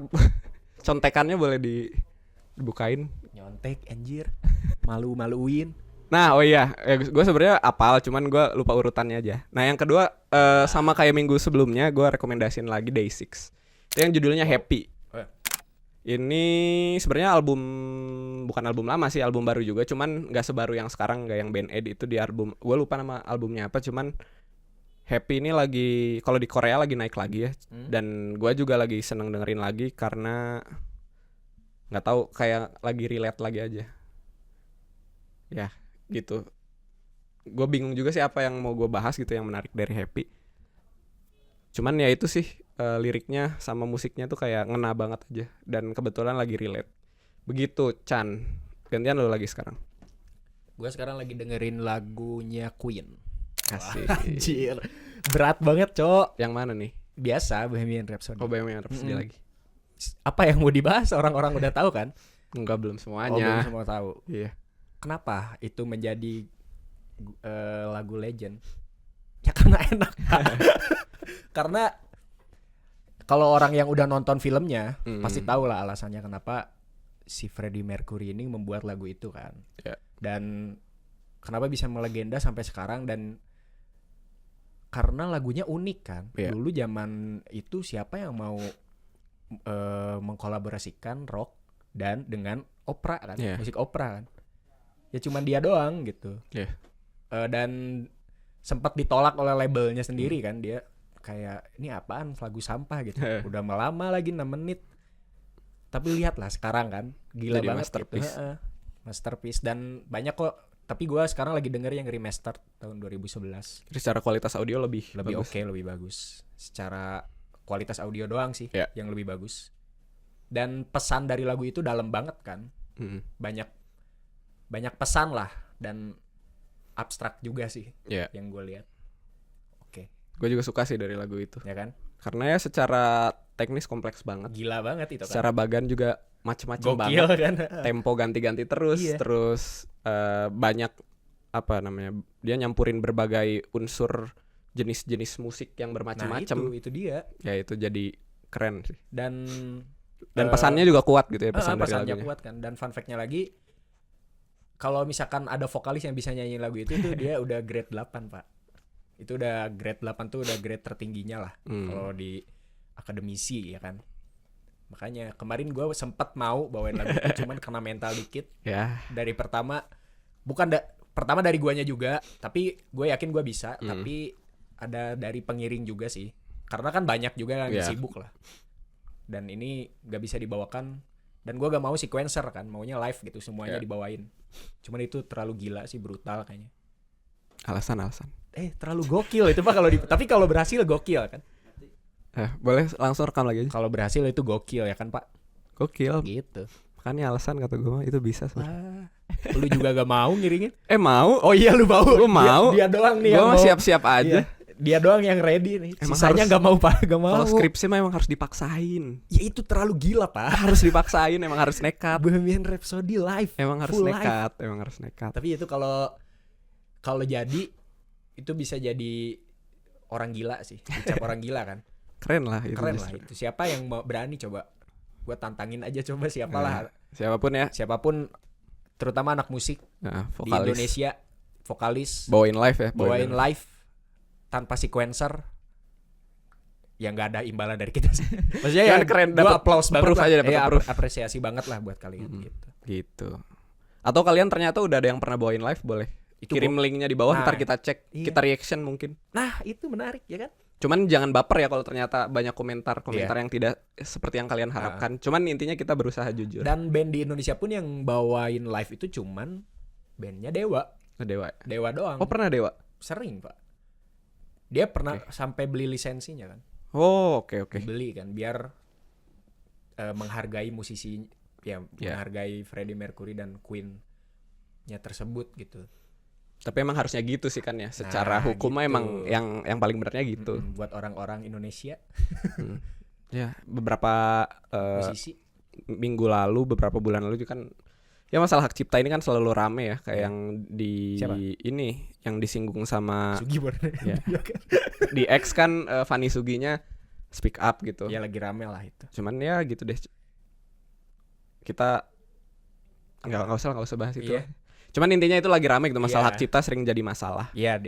contekannya boleh dibukain. Nyontek anjir. Malu-maluin. Nah, oh iya, gue sebenarnya apal, cuman gue lupa urutannya aja. Nah, yang kedua sama kayak minggu sebelumnya, gue rekomendasiin lagi Day6. Itu yang judulnya Happy. Oh, ya. Ini sebenarnya bukan album lama sih, album baru juga, cuman nggak sebaru yang sekarang, nggak yang Band Aid itu di album. Gue lupa nama albumnya apa, cuman Happy ini lagi kalau di Korea lagi naik lagi ya. Dan gue juga lagi seneng dengerin lagi karena nggak tahu kayak lagi relate lagi aja. Ya, gitu. Gue bingung juga sih apa yang mau gue bahas gitu yang menarik dari Happy. Cuman ya itu sih liriknya sama musiknya tuh kayak ngena banget aja dan kebetulan lagi relate. Begitu Chan. Gantian lo lagi sekarang. Gue sekarang lagi dengerin lagunya Queen. Asik. Anjir. Berat banget, Cok. Yang mana nih? Biasa Bohemian Rhapsody. Oh, Bohemian Rhapsody lagi. Apa yang mau dibahas orang-orang udah tahu kan? Enggak, belum Belum semuanya. semua tahu. Iya. Kenapa itu menjadi lagu legend? Ya karena enak. Karena kalau orang yang udah nonton filmnya pasti tahu lah alasannya kenapa si Freddie Mercury ini membuat lagu itu kan. Ya. Dan kenapa bisa melegenda sampai sekarang dan karena lagunya unik kan. Ya. Dulu zaman itu siapa yang mau mengkolaborasikan rock dan dengan opera kan, Ya. musik opera kan. Ya cuman dia doang gitu. Ya. Dan sempat ditolak oleh labelnya sendiri kan, dia kayak ini apaan lagu sampah gitu. Udah lama lagi 6 menit. Tapi lihatlah sekarang kan, gila Jadi banget masterpiece. gitu. Masterpiece dan banyak kok. Tapi gue sekarang lagi denger yang remastered tahun 2011. Jadi secara kualitas audio lebih Lebih bagus. oke, lebih bagus. Secara kualitas audio doang sih Ya. yang lebih bagus. Dan pesan dari lagu itu dalam banget kan. Banyak pesan lah dan abstrak juga sih Ya. yang gue lihat. Oke, Gue juga suka sih dari lagu itu. ya kan? Karena ya secara teknis kompleks banget. Gila banget itu kan. Secara bagan juga macem-macem Gokil banget. kan. Tempo ganti-ganti terus, Iya. terus banyak apa namanya? Dia nyampurin berbagai unsur jenis-jenis musik yang Nah, bermacam-macam. itu dia. Ya itu jadi keren sih. Dan Pesannya juga kuat gitu ya, pesan dari pesannya lagunya. kuat kan. Dan fun fact-nya lagi, kalau misalkan ada vokalis yang bisa nyanyi lagu itu dia udah grade 8, Pak. Itu udah grade 8 tuh udah grade tertingginya lah kalau di akademisi ya kan. Makanya kemarin gue sempat mau bawain lagu itu cuman kena mental dikit. Ya, Dari pertama pertama dari guanya juga, tapi gue yakin gue bisa, tapi ada dari pengiring juga sih. Karena kan banyak juga yang Yeah. sibuk lah. Dan ini gak bisa dibawakan. Dan gue gak mau sequencer kan, maunya live gitu semuanya Yeah. dibawain. Cuman itu terlalu gila sih, brutal kayaknya. alasan. Terlalu gokil itu Pak tapi kalau berhasil gokil kan. Boleh langsung rekam lagi aja. Kalau berhasil itu gokil ya kan Pak. Gokil. Gitu. Makanya alasan kata gue itu bisa sebenarnya. Lu juga gak mau ngiringin? Mau? Oh iya lu mau. Gua mau. Dia doang nih Gue yang mah mau. siap-siap aja. Iya. Dia doang yang ready nih. Emang Sisanya harus- gak mau Pak, gak mau. Kalau skripsi mah emang harus dipaksain. Ya itu terlalu gila Pak. Harus dipaksain, emang harus nekat. Bohemian Rhapsody live. Emang harus Full nekat, emang harus nekat. Tapi itu kalau jadi itu bisa jadi orang gila sih. Dicap orang gila kan. Keren lah itu. Keren lah justru. itu. Siapa yang mau berani coba? Gua tantangin aja coba siapalah. Siapapun ya. Siapapun terutama anak musik Nah, di vokalis. Indonesia, vokalis Bawain live ya. bawain live tanpa sequencer. Ya nggak ada imbalan dari kita sih. Maksudnya ya Kan keren, gua dapet applause banget proof lah. aja, dapet Ya, proof. apresiasi banget lah buat kalian gitu. Gitu. Atau kalian ternyata udah ada yang pernah bawain live, boleh Itu kirim linknya di bawah, Nah, ntar kita cek, iya. kita reaction mungkin. Nah, itu menarik ya kan? Cuman jangan baper ya kalau ternyata banyak komentar Iya. yang tidak seperti yang kalian harapkan. Cuman intinya kita berusaha jujur. Dan band di Indonesia pun yang bawain live itu cuman bandnya Dewa. Dewa. Dewa doang. Oh, pernah Dewa? Sering, Pak. Dia pernah sampai beli lisensinya kan. Oh, oke. Beli kan biar menghargai musisi ya, Iya. menghargai Freddie Mercury dan Queen-nya tersebut gitu. Tapi emang harusnya gitu sih kan ya. Secara Nah, hukum mah gitu. emang yang paling benernya gitu. Buat orang-orang Indonesia, Ya, beberapa musisi. minggu lalu, beberapa bulan lalu juga kan ya masalah hak cipta ini kan selalu rame ya, kayak yang di Siapa? ini yang disinggung sama Sugi Borneo. ya. Di X kan Fanny Suginya speak up gitu. Ya lagi rame lah itu. Cuman ya gitu deh. Kita nggak usah bahas itu. Iya. lah. Cuman intinya itu lagi rame gitu, masalah Iya. hak cipta sering jadi masalah. Iya,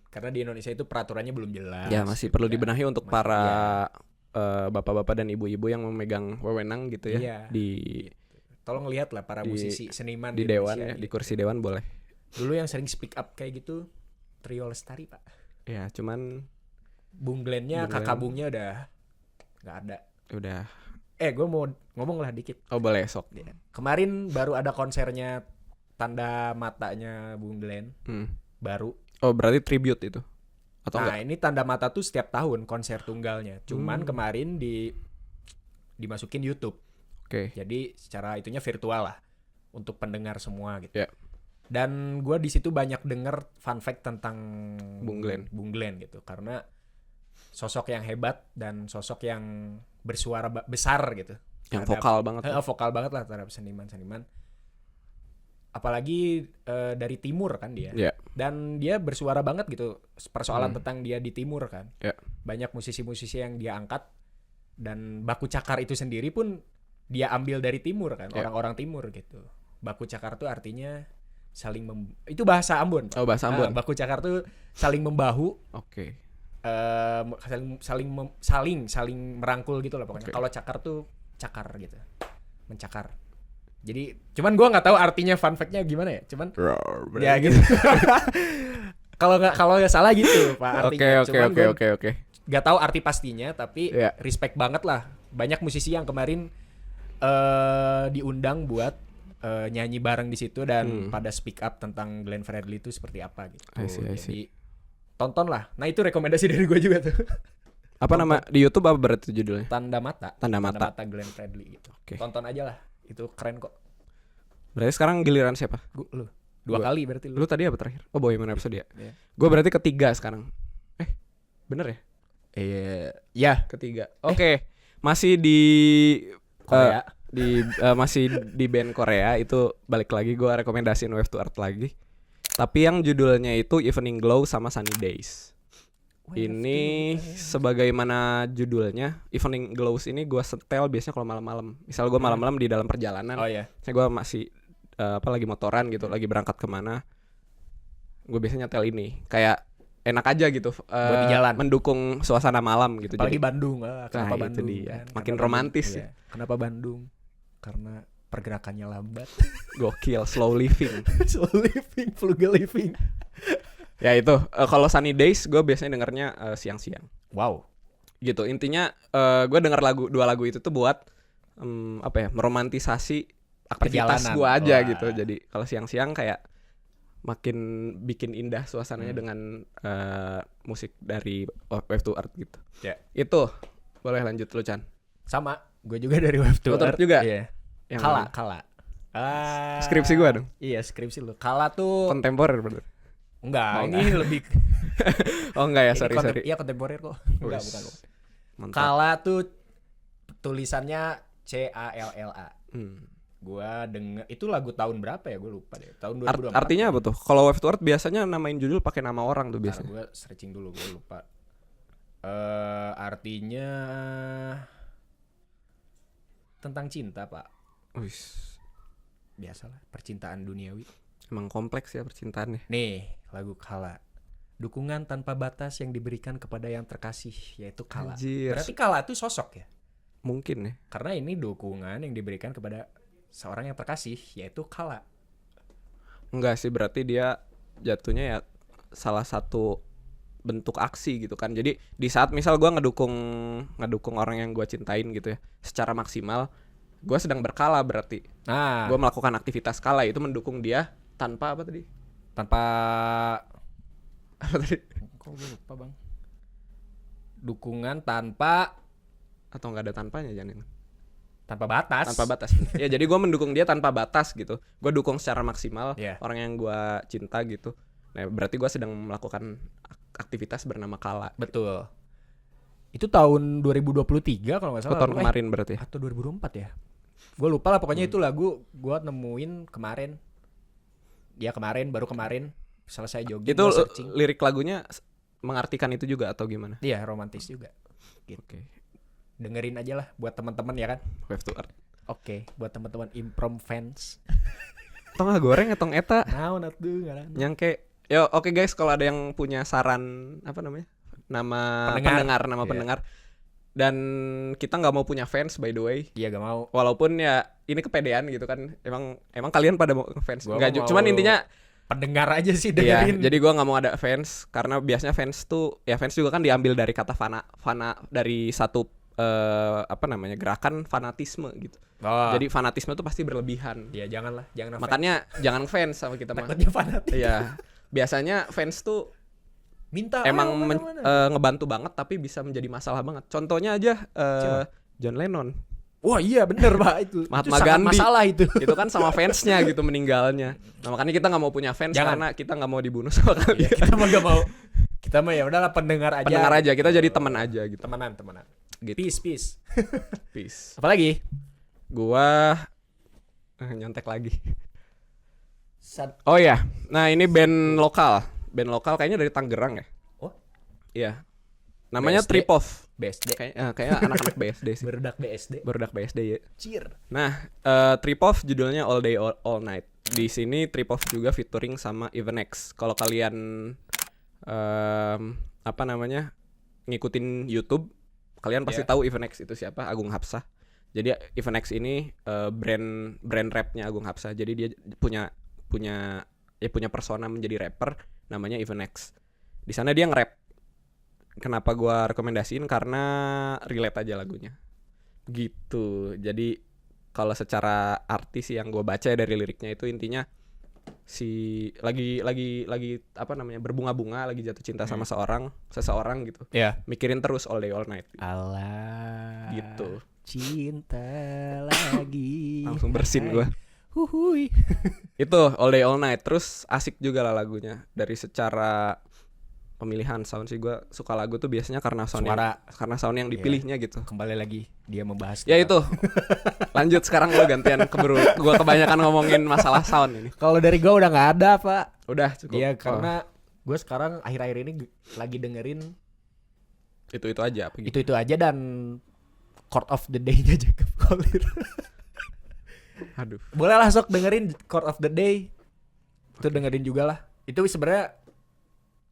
karena di Indonesia itu peraturannya belum jelas. Ya masih perlu Ya. dibenahi untuk Masih- para ya. bapak-bapak dan ibu-ibu yang memegang wewenang gitu ya Iya. di Tolong lihat lah para di- musisi seniman di dewan Indonesia ya, di gitu. kursi dewan boleh. Dulu yang sering speak up kayak gitu Trio Lestari, Pak. Ya cuman Bung Glenn-nya, Bung kakak Glenn. Bungnya udah nggak ada. udah. Gue mau ngomong lah dikit. Oh boleh sok. Kemarin baru ada konsernya Tanda Matanya Bung Glenn baru. Oh berarti tribute itu atau Nah enggak? ini Tanda Mata tuh setiap tahun konser tunggalnya. Cuman kemarin dimasukin YouTube. Oke. Jadi secara itunya virtual lah untuk pendengar semua gitu. Ya. Dan gue di situ banyak denger fun fact tentang Bung Glenn. gitu karena sosok yang hebat dan sosok yang bersuara besar gitu. Yang Terhadap- vokal banget. vokal banget lah terhadap seniman-seniman. Apalagi dari timur kan dia. Ya. Dan dia bersuara banget gitu persoalan tentang dia di timur kan. Ya. Banyak musisi-musisi yang dia angkat dan baku cakar itu sendiri pun dia ambil dari timur kan, Ya. orang-orang timur gitu. Baku cakar tuh artinya saling itu bahasa Ambon. Pak. Oh bahasa Ambon. Baku cakar tuh saling membahu, Oke. saling merangkul gitu lah pokoknya. Oke. Kalau cakar tuh cakar gitu. Mencakar. Jadi cuman gua nggak tahu artinya fun fact-nya gimana ya. Cuman ya gitu. kalau nggak salah gitu Pak artinya. Cuman gua Oke. nggak tahu arti pastinya tapi Iya. respect banget lah. Banyak musisi yang kemarin diundang buat nyanyi bareng di situ dan pada speak up tentang Glenn Fredly itu seperti apa gitu. I see. Jadi tonton lah. Nah itu rekomendasi dari gue juga tuh. Apa nama di YouTube apa berarti judulnya? Tanda Mata. Tanda Mata. Glenn Fredly gitu. Oke. Tonton aja lah. Itu keren kok. Berarti sekarang giliran siapa? Lu dua Gua. kali berarti lu. Lu tadi apa terakhir? Oh Bohemian Rhapsody ya. Iya. Gue berarti ketiga sekarang. Bener ya? Ya. Ketiga. Oke. Masih di Korea. masih di band Korea. Itu balik lagi gue rekomendasiin Wave to Art lagi. Tapi yang judulnya itu Evening Glow sama Sunny Days. Ini sebagaimana judulnya, Evening Glows ini gue setel biasanya kalau malam-malam. Misal gue malam-malam di dalam perjalanan, Oh iya. saya gue masih lagi motoran gitu, lagi berangkat kemana, gue biasanya nyetel ini. Kayak enak aja gitu, Buat di jalan. mendukung suasana malam gitu. Apalagi Jadi Bandung. Kenapa itu Bandung? dia. Kan? Makin Kenapa romantis Bandung? Iya. Kenapa Bandung? Karena pergerakannya lambat. gokil, slow living. Slow living, frugal living. Ya itu, kalau Sunny Days gue biasanya dengernya siang-siang. Wow. Gitu intinya, gue denger dua lagu itu tuh buat meromantisasi aktivitas Perjalanan. gue aja Wah. gitu. Jadi kalau siang-siang kayak makin bikin indah suasananya dengan musik dari Wave to Art gitu. Ya. Itu boleh lanjut lu Chan. Sama, gue juga dari Wave to Lu Art juga? Iya. Yang Kala. Skripsi gue dong. Iya, skripsi lu. Kala tuh Kontemporer bener. enggak, Oh, ini lebih Oh enggak ya, ini sorry. Iya, kontemporer kok. Enggak, Wis. bukan. Mantap. Kala tuh tulisannya CALLA. Hmm. Gua denger itu lagu tahun berapa ya? Gue lupa deh. Tahun 2024. Artinya apa tuh? Kalau Wave to Art biasanya namain judul pakai nama orang tuh Biasa biasanya. gue searching dulu, gue lupa. Artinya tentang cinta, Pak. Wis. Biasalah, percintaan duniawi. Emang kompleks ya percintaannya. Nih, lagu Kala. Dukungan tanpa batas yang diberikan kepada yang terkasih, yaitu Kala. Anjir. Berarti Kala itu sosok ya? Mungkin ya. Karena ini dukungan yang diberikan kepada seorang yang terkasih, yaitu Kala. Enggak sih, berarti dia jatuhnya ya salah satu bentuk aksi gitu kan. Jadi di saat misal gue ngedukung orang yang gue cintain gitu ya secara maksimal, gue sedang berkala berarti. Nah, Gue melakukan aktivitas kala itu mendukung dia tanpa apa tadi? tanpa Apa tadi? kok gue lupa, Bang. Dukungan tanpa Atau nggak ada tanpanya jangan? batas. Tanpa batas. Ya jadi gue mendukung dia tanpa batas gitu. Gue dukung secara maksimal Iya. orang yang gue cinta gitu. Nah berarti gue sedang melakukan aktivitas bernama kala. Betul. Itu tahun 2023 kalau nggak Oh, salah. tahun kemarin berarti. Atau 2024 ya? Gue lupa lah, pokoknya itu lagu gue nemuin kemarin. Ya baru kemarin selesai jogging. Itu gua searching. lirik lagunya mengartikan itu juga atau gimana? Iya, romantis juga. Oke. Dengerin aja lah buat teman-teman ya kan. Wave to Art. Oke, buat teman-teman improm fans. Tong goreng atong eta Naon atuh ngaran. nyangke. Yo oke guys, kalau ada yang punya saran apa namanya? Nama Pendengar. nama Iya. pendengar. Dan kita nggak mau punya fans by the way. Iya, gak mau. Walaupun ya ini kepedean gitu kan. Emang kalian pada mau fans? Gua Enggak, mau cuman intinya pendengar aja sih iya, dengerin. jadi gua nggak mau ada fans karena biasanya fans tuh ya fans juga kan diambil dari kata fana dari satu gerakan fanatisme gitu. Oh, Jadi fanatisme tuh pasti berlebihan. ya janganlah, jangan Makanya jangan fans sama kita mah. takutnya fanatik. Iya. Biasanya fans tuh Minta emang ayo mana-mana. ngebantu banget tapi bisa menjadi masalah banget. Contohnya aja Siapa? John Lennon. Wah, iya bener, Pak, itu. Mahatma Itu sangat Gandhi. masalah itu. Itu kan sama fansnya gitu meninggalnya. Nah, makanya kita nggak mau punya fans Jangan. karena kita nggak mau dibunuh sama Iya, kalian. kita mah gak mau. Kita mah ya udahlah pendengar aja. Pendengar aja, kita jadi teman aja gitu. Temenan. Gitu. Peace. Peace. Apalagi? Gua nyontek lagi. Oh ya, nah ini band lokal kayaknya dari Tangerang ya. Oh, Iya. Namanya BSD. Trip Off. BSD. Kayaknya anak-anak BSD sih. Berdak BSD. Berdak BSD ya. Cheer. Nah, Trip Off judulnya All Day All Night. Di sini Trip Off juga featuring sama Evenex. Kalau kalian ngikutin YouTube, kalian pasti Yeah. tahu Evenex itu siapa, Agung Hapsah. Jadi Evenex ini brand rapnya Agung Hapsah. Jadi dia punya persona menjadi rapper namanya Evenex. Di sana dia nge-rap. Kenapa gua rekomendasiin? Karena relate aja lagunya. Gitu. Jadi kalau secara artis yang gue baca dari liriknya itu intinya si lagi berbunga-bunga, lagi jatuh cinta sama seseorang gitu. Ya. Mikirin terus all day all night. Allah. Gitu. Cinta lagi. Langsung bersin gue. Huhui. Itu all day all night. Terus asik juga lah lagunya. Dari secara pemilihan sound sih. Gue suka lagu tuh biasanya karena sound Suara. karena sound yang dipilihnya gitu. Kembali lagi dia membahas. Ya itu. Lanjut sekarang lo gantian, keburu gue kebanyakan ngomongin masalah sound ini. Kalau dari gue udah nggak ada, Pak. Udah cukup. Iya, karena gue sekarang akhir-akhir ini lagi dengerin itu aja apa gitu. itu aja dan Chord of the Day-nya Jacob Collier. Aduh. Boleh lah sok dengerin Chord of the Day. Itu dengerin juga lah. Itu sebenarnya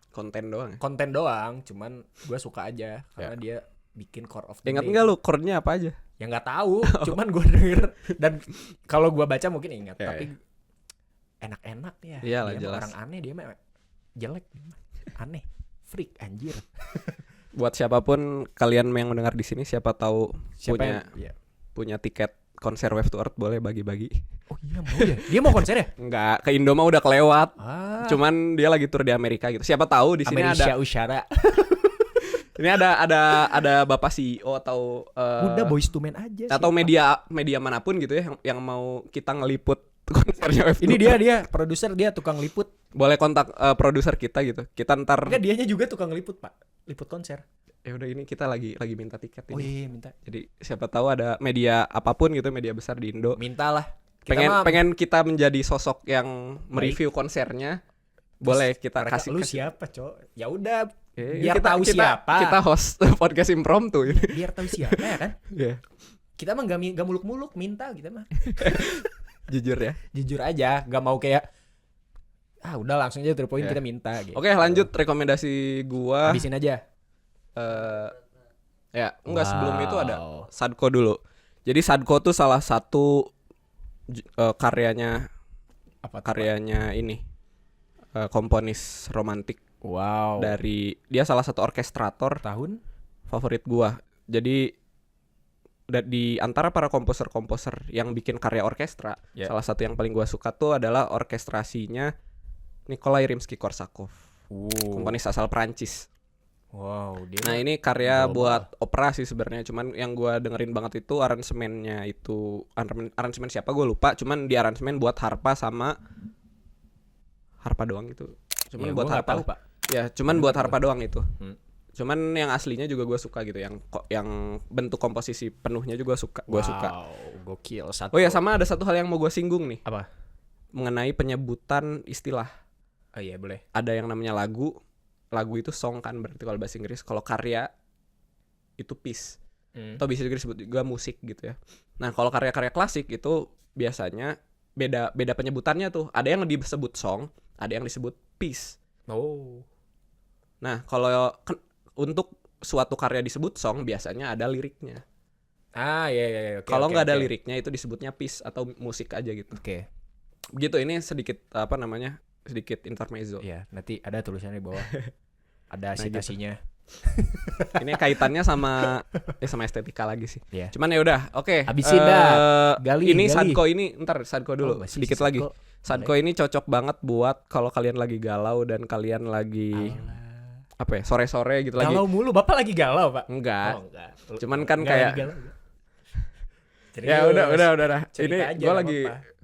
Konten doang ya. konten doang, cuman gue suka aja karena dia bikin Chord of the Ingat Day. enggak lu chordnya apa aja? Ya nggak tahu, cuman gue denger dan kalau gue baca mungkin ingat, Ya, tapi enak-enak ya. Iyalah, Dia mah jelas. orang aneh, dia mah jelek, dia mah aneh, freak anjir. Buat siapapun kalian yang mendengar di sini, siapa tahu punya ya. punya tiket konser Wave to Earth, boleh bagi-bagi. Oh iya mau ya, dia mau konser ya? Enggak, ke Indo mah udah kelewat. Ah, Cuman dia lagi tur di Amerika gitu. Siapa tahu di sini Amerika ada Usyara. ini ada Bapak CEO atau Udah Boyz II Men aja. atau siapa? media manapun gitu ya yang mau kita ngeliput konsernya Wave Ini to dia produser, dia tukang liput. boleh kontak produser kita gitu. Kita ntar Enggak, dianya juga tukang liput, Pak. Liput konser. ya udah ini kita lagi minta tiket Oh ini. iya, minta. Jadi siapa tahu ada media apapun gitu, media besar di Indo. Mintalah. Kita Pengen kita menjadi sosok yang mereview konsernya. Boleh kita mereka, kasih lu siapa, Cok? Ya udah, Ya, biar tahu siapa. Kita host podcast impromptu ini. Biar tahu siapa ya kan? Iya. Kita mah gak muluk-muluk minta kita mah. Jujur ya. Jujur aja, gak mau kayak udah langsung aja to the point Ya. kita minta gitu. Oke, lanjut rekomendasi gua. Habisin aja. Ya, enggak Wow. sebelum itu ada Sadko dulu. Jadi Sadko tuh salah satu karyanya Apa tuh, karyanya ini komponis romantik Pak? Wow. dari dia salah satu orkestrator tahun favorit gua. Jadi di antara para komposer-komposer yang bikin karya orkestra, Ya. salah satu yang paling gua suka tuh adalah orkestrasinya Nikolai Rimsky-Korsakov, komponis asal Prancis. Wow, dia Nah, ini karya global. buat opera sih sebenarnya, cuman yang gua dengerin banget itu aransemennya itu aransemen siapa gua lupa, cuman di aransemen buat harpa sama harpa doang itu. Cuman Ya, buat gua nggak harpa. tahu, Pak. Ya, cuman buat harpa doang itu. Hmm. Cuman yang aslinya juga gue suka gitu, yang bentuk komposisi penuhnya juga suka. Wow, gokil. Satu. Oh ya, sama ada satu hal yang mau gue singgung nih Apa? mengenai penyebutan istilah. Oh iya, boleh. Ada yang namanya lagu itu song kan berarti kalau bahasa Inggris. Kalau karya itu piece. Atau bisa juga disebut juga musik gitu ya. Nah, kalau karya-karya klasik itu biasanya beda penyebutannya tuh. Ada yang disebut song, ada yang disebut piece. Oh. Nah, kalau untuk suatu karya disebut song biasanya ada liriknya. Iya. Oke, Kalau oke, nggak ada oke. liriknya itu disebutnya piece atau musik aja gitu. Oke. Begitu, ini sedikit sedikit intermezzo. Iya, nanti ada tulisannya di bawah. Ada Nah, gitu. citasinya. Ini kaitannya sama estetika lagi sih. Iya. Cuman ya udah, oke. Habisin dah. Gali. Sadko ini ntar Sadko dulu Oh, masih sedikit si lagi. Sadko. Sadko ini cocok banget buat kalau kalian lagi galau dan kalian lagi apa ya, sore-sore gitu lagi. Galau mulu, Bapak lagi galau, Pak? Enggak. Oh, enggak. Cuman kan Enggak, kayak lagi galau. ya udah. Cerita Ini aja, gue nggak lagi apa-apa.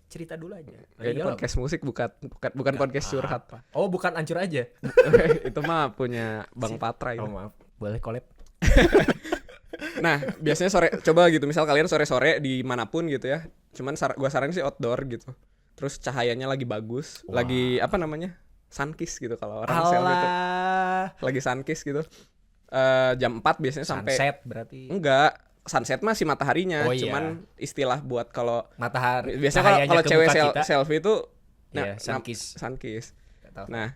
Cerita dulu aja. ya, ini podcast musik bukan podcast curhat. Oh, bukan ancur aja. Itu mah punya Bang Patra Oh, itu. maaf. Boleh collab. Nah, biasanya sore coba gitu, misal kalian sore-sore di manapun gitu ya. Cuman gua saranin sih outdoor gitu. Terus cahayanya lagi bagus, Wah. lagi apa namanya? Sunkiss gitu kalau orang selfie itu. Alah. Lagi sunkiss gitu. Jam 4 biasanya sampai Sunset berarti. enggak, sunset masih mataharinya, Oh, iya. cuman istilah buat kalau Matahari. biasanya cahayanya kalau ke cewek muka kita. selfie itu Iya, sunkiss. sunkiss. Nggak tahu. Nah,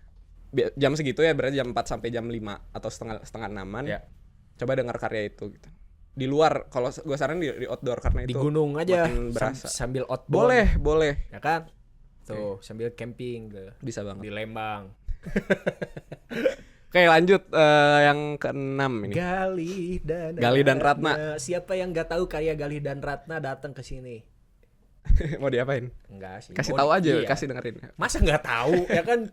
jam segitu ya berarti jam 4 sampai jam 5 atau setengah 6-an. Ya. Coba dengar karya itu gitu. Di luar, kalau gue saran di outdoor karena Di itu gunung aja makin berasa. sambil outbound. Boleh. Ya kan? Tuh, sambil camping Bisa banget. di Lembang. Oke, lanjut yang ke-6 ini. Gali dan Ratna. Siapa yang nggak tahu karya Galih dan Ratna datang ke sini? Mau diapain? Enggak sih. Kasih Oh, tahu aja, iya. kasih dengerin. Masa nggak tahu? Ya kan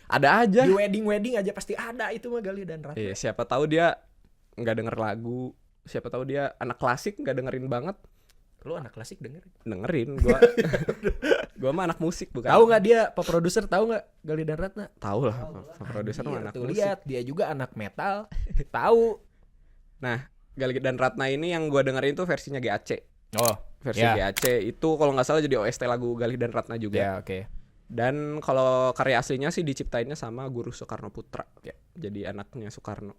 Ada aja. di wedding aja pasti ada itu mah Galih dan Ratna. Iya, siapa tahu dia nggak denger lagu, siapa tahu dia anak klasik nggak dengerin banget. Lu anak klasik dengerin gua. Gua mah anak musik bukan. Tahu nggak dia produser, tahu nggak Gali dan Ratna? Tahu lah, produser mah Anjir, anak tuh musik. lihat dia juga anak metal. Tahu. Nah, Gali dan Ratna ini yang gua dengerin tuh versinya GAC. Oh, Versi ya. GAC itu kalau nggak salah jadi OST lagu Gali dan Ratna juga. Ya, oke. Dan kalau karya aslinya sih diciptainnya sama Guru Soekarno Putra. Ya. Jadi anaknya Soekarno.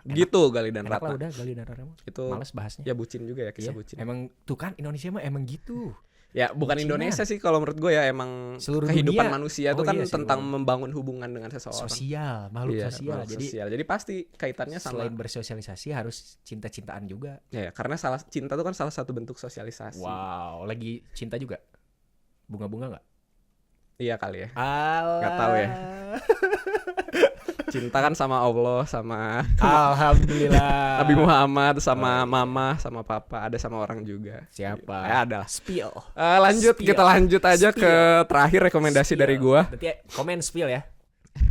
Enak. Gitu Gali dan Enak lah Ratna. udah Gali dan Ratna. Itu Males bahasnya. ya bucin juga ya, kisah Iya, bucin. Emang tuh kan Indonesia mah emang gitu. Ya bukan bucinan. Indonesia sih kalau menurut gue ya, emang Seluruh kehidupan dunia. manusia itu Oh kan iya sih, tentang bener. membangun hubungan dengan seseorang. Sosial, makhluk Iya, sosial. makhluk Jadi sosial. Jadi pasti kaitannya sama selain bersosialisasi harus cinta-cintaan juga. ya, karena cinta itu kan salah satu bentuk sosialisasi. Wow, lagi cinta juga. Bunga-bunga nggak? Iya kali ya. Alah. Nggak tahu ya. Cinta kan sama Allah, sama Alhamdulillah. Nabi Muhammad, sama mama, sama papa, ada sama orang juga. Siapa? Ya ada lah. Spill. Lanjut, Spill. kita lanjut aja Spill. ke terakhir rekomendasi Spill. dari gua. Berarti komen spill ya.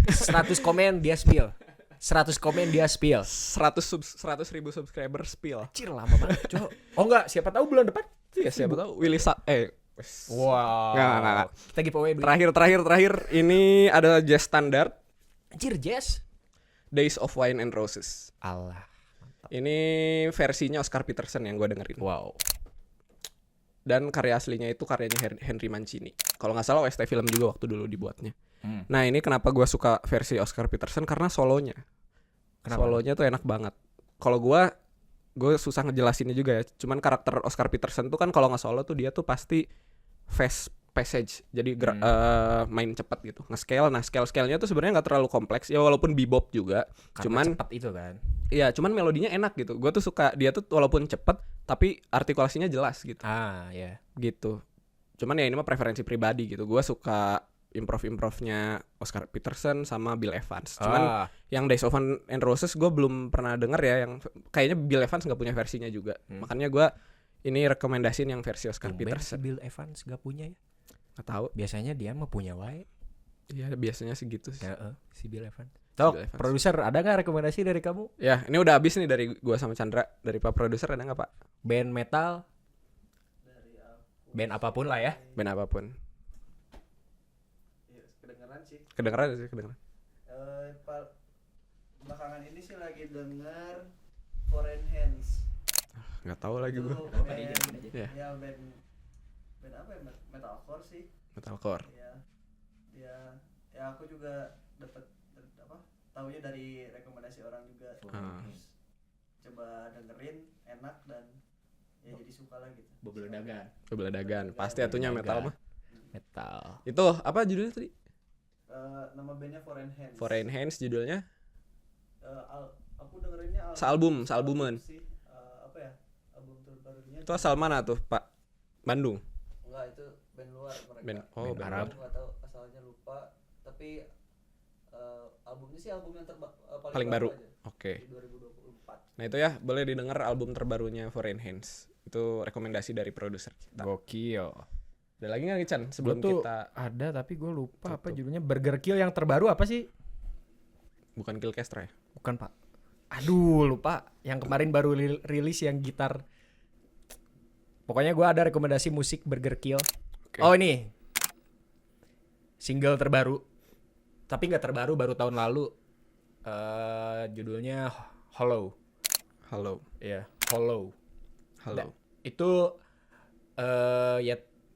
100 komen dia spill. 100 komen dia spill. 100 ribu subscriber spill. Cir lama banget, Cok. Oh enggak, siapa tahu bulan depan. Iya, siapa tahu Willy Wow. Nggak. Kita giveaway dulu. Terakhir ini ada Jazz Standard, Anjir, Jess. Days of Wine and Roses. Allah. Ini versinya Oscar Peterson yang gue dengerin. Wow. Dan karya aslinya itu karyanya Henry Mancini. Kalau nggak salah OST film juga waktu dulu dibuatnya. Nah ini kenapa gue suka versi Oscar Peterson, karena solonya. Kenapa? Solonya tuh enak banget. Kalau gue susah ngejelasinnya juga ya. Cuman karakter Oscar Peterson tuh kan kalau nggak solo tuh dia tuh pasti fast passage. Jadi main cepat gitu. Nge-scale. Nah scale-scalenya tuh sebenarnya nggak terlalu kompleks. Ya walaupun bebop juga. Karena Cuman cepat itu kan. iya, cuman melodinya enak gitu. Gue tuh suka dia tuh walaupun cepet tapi artikulasinya jelas gitu. Ah, ya. Gitu. Cuman ya ini mah preferensi pribadi gitu. Gue suka improv-improvnya Oscar Peterson sama Bill Evans. Cuman yang Days of Wine and Roses gue belum pernah denger ya, yang kayaknya Bill Evans nggak punya versinya juga. Makanya gue ini rekomendasiin yang versi Oscar Tumben Peterson. si Bill Evans gak punya ya. Nggak tahu. Biasanya dia mah punya wae. Iya biasanya sih gitu sih. Si Bill Evans. Tok, Bill Evans. produser ada nggak rekomendasi dari kamu? Ya ini udah habis nih dari gue sama Chandra. Dari Pak Produser ada nggak Pak? Band metal, Dari aku band apapun lah ya. Band apapun. ya, kedengeran sih. Kedengeran sih kedengeran. Belakangan ini sih lagi denger Foreign Hands. Nggak tahu lagi gue. Itu band, Iya. ya band apa ya, metalcore sih. Metalcore. Ya aku juga dapat apa, taunya dari rekomendasi orang juga. Terus coba dengerin, enak dan ya jadi suka lah gitu. Beladagan. Pasti atunya metal mah. Metal. Itu apa judulnya tadi? Nama bandnya Foreign Hands. Foreign Hands judulnya. Aku dengerinnya Sealbuman. sih. Apa ya, album terbarunya Itu asal mana tuh Pak? Bandung. enggak, itu band luar mereka. Band band Arab. Aku nggak tahu asalnya, lupa, tapi albumnya sih album yang Paling baru. aja, Oke. di 2024. Nah itu ya boleh didengar album terbarunya Foreign Hands. Itu rekomendasi dari produser kita. Gokil. Ada lagi nggak Chan sebelum Gua tuh kita ada tapi gue lupa apa tutup. judulnya. Burger Kill yang terbaru apa sih? bukan Killcastra ya? Bukan Pak. Aduh lupa. Yang kemarin baru rilis yang gitar. Pokoknya gue ada rekomendasi musik Burger Kill. Oke. Oh ini single terbaru. Tapi nggak terbaru, baru tahun lalu. Judulnya Hollow. Halo. Iya, Hollow. Halo. Itu ya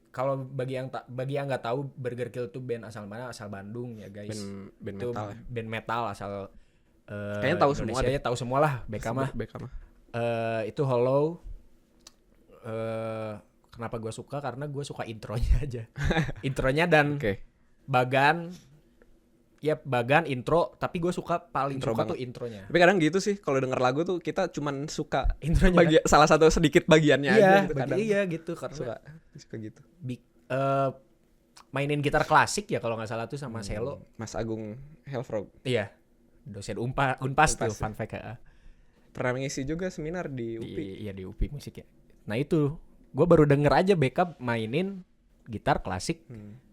kalau bagi yang nggak tahu, Burger Kill itu band asal mana? Asal Bandung ya guys. Band Itu metal ya. band metal asal Kayaknya tahu semua Indonesia deh. ya, tahu semua lah BK mah. Beckham mah. Itu Hollow. Kenapa gue suka? Karena gue suka intronya aja. Intronya dan Oke. Bagan. Ya Bagan intro, tapi gue paling Intro suka banget. tuh intronya. Tapi kadang gitu sih kalau denger lagu tuh kita cuman suka Intronya. salah satu sedikit bagiannya Iya, aja gitu kadang. iya gitu karena Suka gitu. mainin gitar klasik ya kalau nggak salah tuh sama Selo. Mas Agung Helfrog Iya. Dosen Unpas tuh, Unpas. fun fact ya. pernah mengisi juga seminar di UPI. Iya di UPI musik ya. Nah itu, gue baru denger aja backup mainin gitar klasik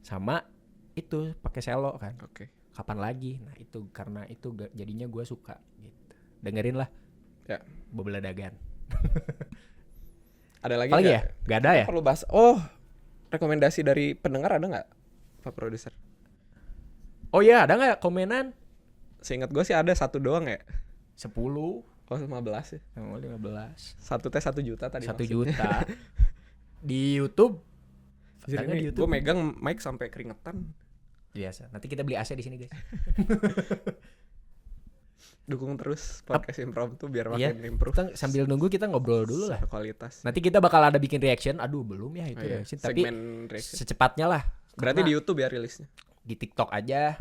sama itu pakai selo kan. Oke. Kapan lagi? Nah itu karena itu jadinya gue suka gitu. Dengerin lah. Ya. Bebeladagan. Ada lagi Apalagi nggak? ya? Gak ada ya? Perlu bahas. Oh, rekomendasi dari pendengar ada nggak, Pak Produser? Oh iya, ada nggak komenan? Seingat gue sih ada satu doang ya. 10, Oh 15 ya. 15, Satu teh 1 juta tadi. 1 maksudnya. juta di YouTube. Jadi Ada nggak di gue YouTube? megang mic sampai keringetan. Biasa. Nanti kita beli AC di sini guys. Dukung terus podcast impromptu biar Iya. makin improve. Kita sambil nunggu kita ngobrol dulu lah. Kualitas. Nanti kita bakal ada bikin reaction. Aduh belum ya itu Oh, iya. reaction. Tapi Segmen reaction. secepatnya lah. Berarti Karena di YouTube ya rilisnya. di TikTok aja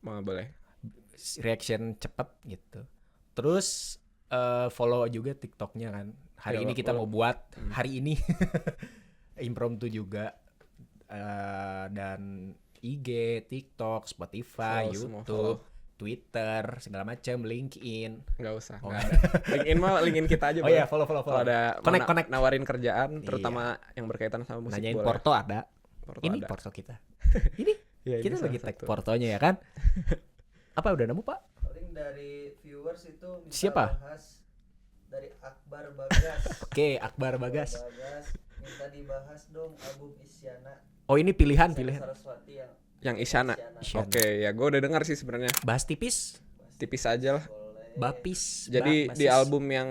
Mau boleh. reaction cepet gitu. Terus follow juga TikToknya kan. Hari Ya, ini kita follow. mau buat hari ini impromptu juga. Dan IG, TikTok, Spotify, Follow semua, YouTube, Twitter, segala macam, LinkedIn. Nggak usah. Oh, Nggak ada. LinkedIn mah LinkedIn kita aja. Oh boleh. iya, follow. Kalau ada Connect, mau connect. nawarin kerjaan, terutama yang berkaitan sama musik Nanyain boleh. Porto ada. Porto Ini ada. Porto kita. Ini Iya, ini kita salah lagi tag satu. Portonya ya kan? Apa udah nemu Pak? Paling dari viewers itu minta Siapa? bahas dari Akbar Bagas. Oke, Akbar Bagas. Bagas minta dibahas dong album Isyana. Oh ini pilihan. Saraswati yang Yang Isyana. Isyana. Oke, ya gue udah dengar sih sebenarnya. Bahas tipis, Tipis aja lah. boleh. bapis. Jadi di basis. album yang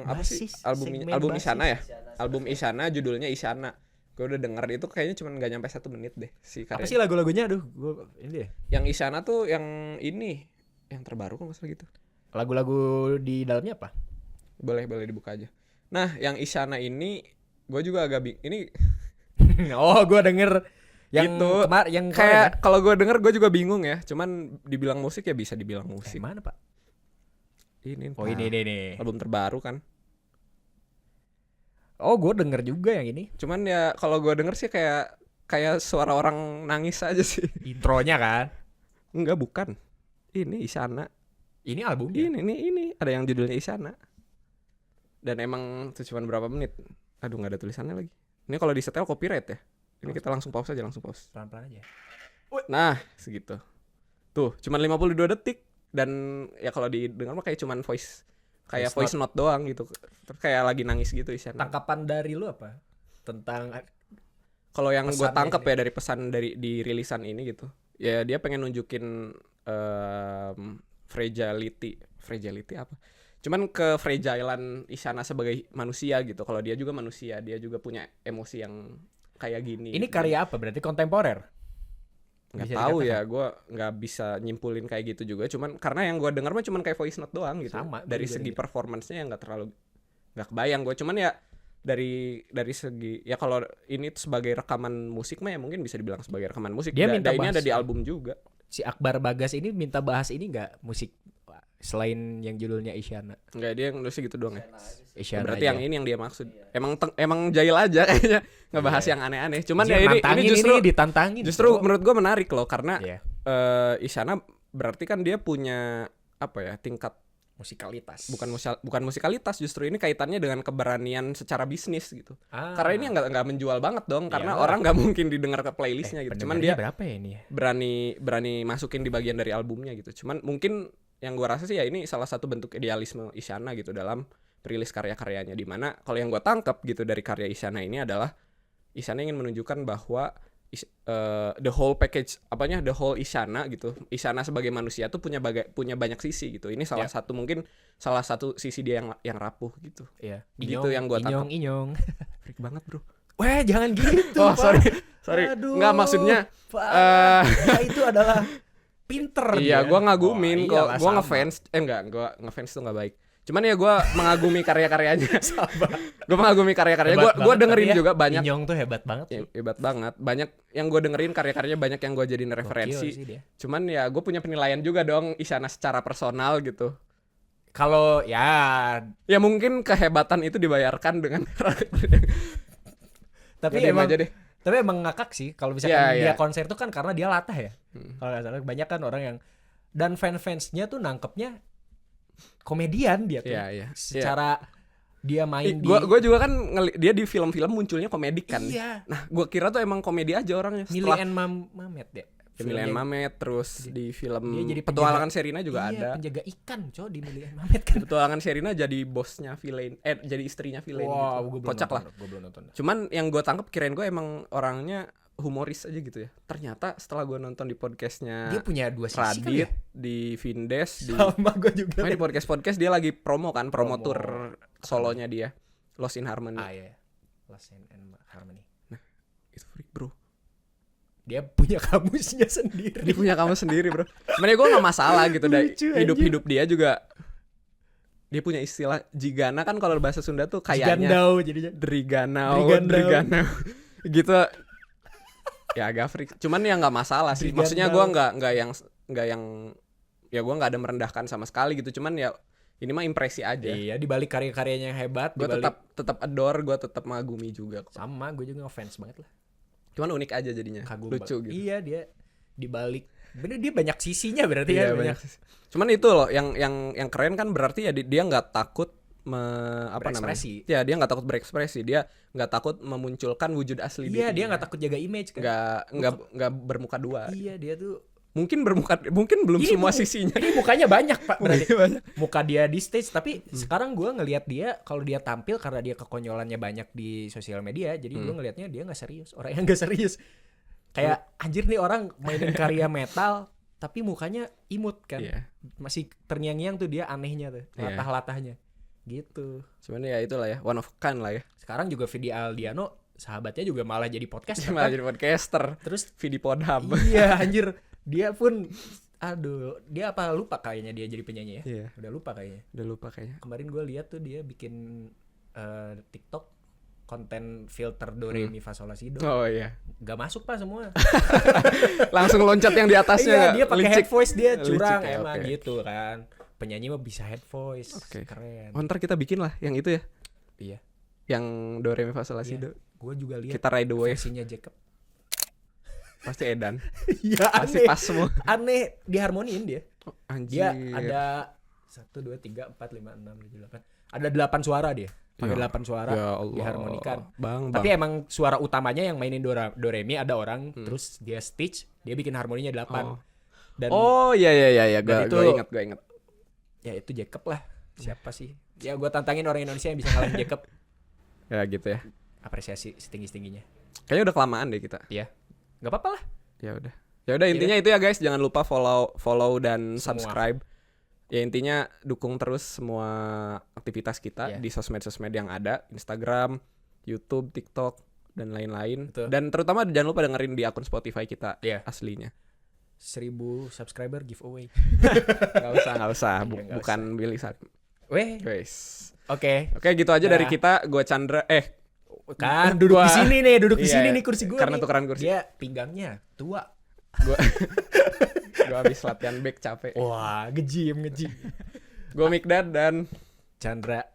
apa sih? Basis, Album segmen album basis. Isyana ya? Isyana. Album Isyana judulnya Isyana. Gue udah denger itu kayaknya cuma nggak nyampe 1 menit deh si Apa karya. sih lagu-lagunya? Aduh, gua ini deh. Yang Isyana tuh yang ini, yang terbaru kok nggak salah gitu. Lagu-lagu di dalamnya apa? Boleh dibuka aja. Nah, yang Isyana ini gue juga agak ini Oh, gua denger yang Gitu. yang kayak kalau gue denger gue juga bingung ya. Cuman dibilang musik ya bisa dibilang musik. mana Pak? Ini. Oh ini nih. Album terbaru kan. Oh, gua denger juga yang ini. Cuman ya kalau gue denger sih kayak suara orang nangis aja sih. Intronya kan. Enggak, bukan. Ini Isyana. Ini albumnya. Ini ada yang judulnya Isyana. Dan emang itu cuma berapa menit. Aduh, nggak ada tulisannya lagi. Ini kalau disetel copyright ya. Ini kita langsung pause aja, langsung pause. Pelan-pelan aja. Nah, segitu. Tuh, cuma 52 detik. Dan ya kalau didengar mah kayak cuman voice Voice note doang gitu. Terus kayak lagi nangis gitu Isyana. Tangkapan dari lu apa? Tentang Kalau yang gue pesannya tangkep ini. ya dari pesan dari di rilisan ini gitu. Ya dia pengen nunjukin fragility apa? Cuman ke-fragilean Isyana sebagai manusia gitu. Kalau dia juga manusia, dia juga punya emosi yang kayak gini. ini gitu. karya apa? Berarti kontemporer. Nggak bisa tahu dikatakan. ya, gue nggak bisa nyimpulin kayak gitu juga. Cuman karena yang gue dengar mah cuman kayak voice note doang gitu. Sama, Dari gua juga segi gitu. performance-nya yang nggak kebayang gue. Cuman ya dari segi ya kalau ini tuh sebagai rekaman musik mah ya mungkin bisa dibilang sebagai rekaman musik. Dia minta ini bahas- ada di album juga. Si Akbar Bagas ini minta bahas ini enggak musik selain yang judulnya Isyana. Enggak, dia yang nulisnya gitu doang ya. Isyana aja sih. Isyana Berarti aja. yang ini yang dia maksud. Emang jahil aja kayaknya ngebahas Iya. yang aneh-aneh. Cuman Anjir, ya ini nantangin justru ditantangin. justru menurut gue menarik loh karena Iya. Isyana berarti kan dia punya apa ya, tingkat musikalitas. bukan musikalitas, justru ini kaitannya dengan keberanian secara bisnis gitu. Ah. Karena ini nggak menjual banget dong, karena Iyalah. orang nggak mungkin didengar ke playlistnya gitu. Cuman dia pendengarnya berapa ya ini ya? berani masukin di bagian dari albumnya gitu. Cuman mungkin yang gua rasa sih ya ini salah satu bentuk idealisme Isyana gitu dalam perilis karya-karyanya, di mana kalau yang gua tangkap gitu dari karya Isyana ini adalah Isyana ingin menunjukkan bahwa the whole package the whole Isyana gitu. Isyana sebagai manusia tuh punya banyak sisi gitu. Ini salah satu mungkin salah satu sisi dia yang rapuh gitu. Iya. Gitu yang gua tangkap. Inyong. Freak banget, Bro. Weh, jangan gitu. Oh, Pak. sorry. Aduh, Nggak, maksudnya Pak. eh, Ya, itu adalah pinter iya, dia. gue ngagumin Oh, kok. iyalah, Gue sama. ngefans. Gue ngefans tuh nggak baik. Cuman ya gue mengagumi karya-karyanya. Gue mengagumi karya-karyanya. Hebat Gue banget, dengerin tapi ya, juga banyak. Inyong tuh hebat banget Ya, sih. hebat banget. Banyak yang gue dengerin karya-karyanya, banyak yang gue jadiin Gokil referensi. sih dia. Cuman ya gue punya penilaian juga dong Isyana secara personal gitu. Kalau ya Ya mungkin kehebatan itu dibayarkan dengan tapi Jadi emang aja deh. tapi emang ngakak sih kalau misalkan Iya, dia iya. konser tuh kan karena dia latah ya. Kalau nggak salah banyak kan orang yang dan fans-fansnya tuh nangkepnya komedian dia tuh. Iya, iya. Secara dia main di Gue juga kan dia di film-film munculnya komedik kan. Iya. Nah gue kira tuh emang komedi aja orangnya. Millie Setelah and Mamet ya. Milian Mamet, terus di film Dia jadi Petualangan Sherina juga iya, ada. penjaga ikan coy di Milian Mamet kan. Petualangan Sherina jadi bosnya villain, jadi istrinya villain Wow, gitu. gue belum Kocak nonton, lah. gue belum nonton. Cuman yang gue tangkap kirain gue emang orangnya humoris aja gitu ya. Ternyata setelah gue nonton di podcastnya Dia punya 2 sisi kali Radit, ya. di Vindes, di Sama gue juga. di podcast dia lagi promo Promo. tour solonya dia, Lost in Harmony. Iya. Lost in Harmony. Itu freak bro. Dia punya kamusnya sendiri. Dia punya kamu sendiri bro. Sebenarnya gue nggak masalah gitu dari Lucu, hidup dia juga. Dia punya istilah jigana kan kalau bahasa Sunda tuh kayaknya Gandau jadinya. Driganau gitu. Ya agak freak. Cuman ya nggak masalah sih. Drigandau. Maksudnya gue nggak yang ya gue nggak ada merendahkan sama sekali gitu. Cuman ya ini mah impresi aja. Iya, di balik karya-karyanya yang hebat, Gue dibalik- tetap adore, gue tetap mengagumi juga kok. sama, gue juga ngefans banget lah. Cuman unik aja jadinya. Kagum Lucu banget. gitu. Iya, dia dibalik bener dia banyak sisinya berarti Iya, ya banyak. Cuman itu loh yang keren kan berarti ya dia nggak takut Berekspresi. Ya dia nggak takut berekspresi, dia nggak takut memunculkan wujud asli Iya, dia dirinya. nggak takut jaga image kan. nggak bermuka dua. Iya, dia tuh Mungkin belum Ini semua mu- sisinya. Ini mukanya banyak, Pak. Berarti Mukanya banyak. muka dia di stage, tapi sekarang gue ngelihat dia kalau dia tampil karena dia kekonyolannya banyak di sosial media, jadi gue ngelihatnya dia nggak serius, orang yang nggak serius. Kayak anjir nih orang mainin karya metal tapi mukanya imut kan. Iya. Masih terngiang-ngiang tuh dia anehnya tuh, Iya. latah-latahnya. Gitu. Cuman ya itulah ya, one of a kind lah ya. Sekarang juga Vidi Aldiano sahabatnya juga malah jadi podcast Malah jadi podcaster. Terus Vidi Podhub. iya anjir, dia pun aduh, dia apa lupa kayaknya dia jadi penyanyi ya. Iya, Udah lupa kayaknya. udah lupa kayaknya. Kemarin gue lihat tuh dia bikin TikTok konten filter do re mi fa sol la si do. Oh iya. Gak masuk Pak semua. Langsung loncat yang di atasnya. Iya, dia pakai licik. head voice, dia Licik curang ya, emang oke. gitu kan. Penyanyi mah bisa head voice. Oke. Keren. Oh, ntar kita bikin lah yang itu ya. Iya. Yang do re mi fa sol la si Iya. do. Gue juga lihat Kita ride the wave. versinya Jacob. Pasti edan. Iya, Pasti aneh. pas semua. Aneh diharmoniin dia. Oh, anjir. Dia ada 1 2 3 4 5 6 7 8. Ada 8 suara dia. Pakai Ya. 8 suara Ya Allah. diharmonikan. Bang. Tapi emang suara utamanya yang mainin do re mi ada orang, terus dia stitch, dia bikin harmoninya 8. Oh. Dan Oh iya dan gue itu- gue inget. ya itu Jacob lah. Siapa sih? Ya gue tantangin orang Indonesia yang bisa ngalahin Jacob. Ya gitu ya. Apresiasi setinggi-tingginya. Kayaknya udah kelamaan deh kita. Iya. Gak apa-apa lah. Ya udah. Ya udah intinya itu ya guys, jangan lupa follow dan Semua. subscribe. Ya intinya dukung terus semua aktivitas kita Iya. di sosmed-sosmed yang ada, Instagram, YouTube, TikTok dan lain-lain. Betul. Dan terutama jangan lupa dengerin di akun Spotify kita Iya. aslinya. 1000 subscriber giveaway. Gak usah. Iya, nggak Bukan Billy Salim. Weh, Guys. oke. Oke, gitu aja Dah. dari kita. Gue Chandra. Kan duduk Gua- di sini nih, duduk di Iya, sini nih kursi gue. karena nih. tukeran kursi. Dia pinggangnya tua. Gue gue habis latihan back capek. Wah, ngejim. Gue Mikdad dan Chandra.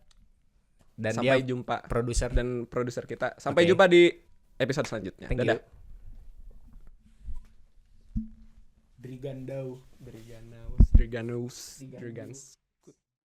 Dan sampai dia jumpa produser. dan produser kita. Sampai Oke. jumpa di episode selanjutnya. Thank you. Dadah. Drigandau. Driganus.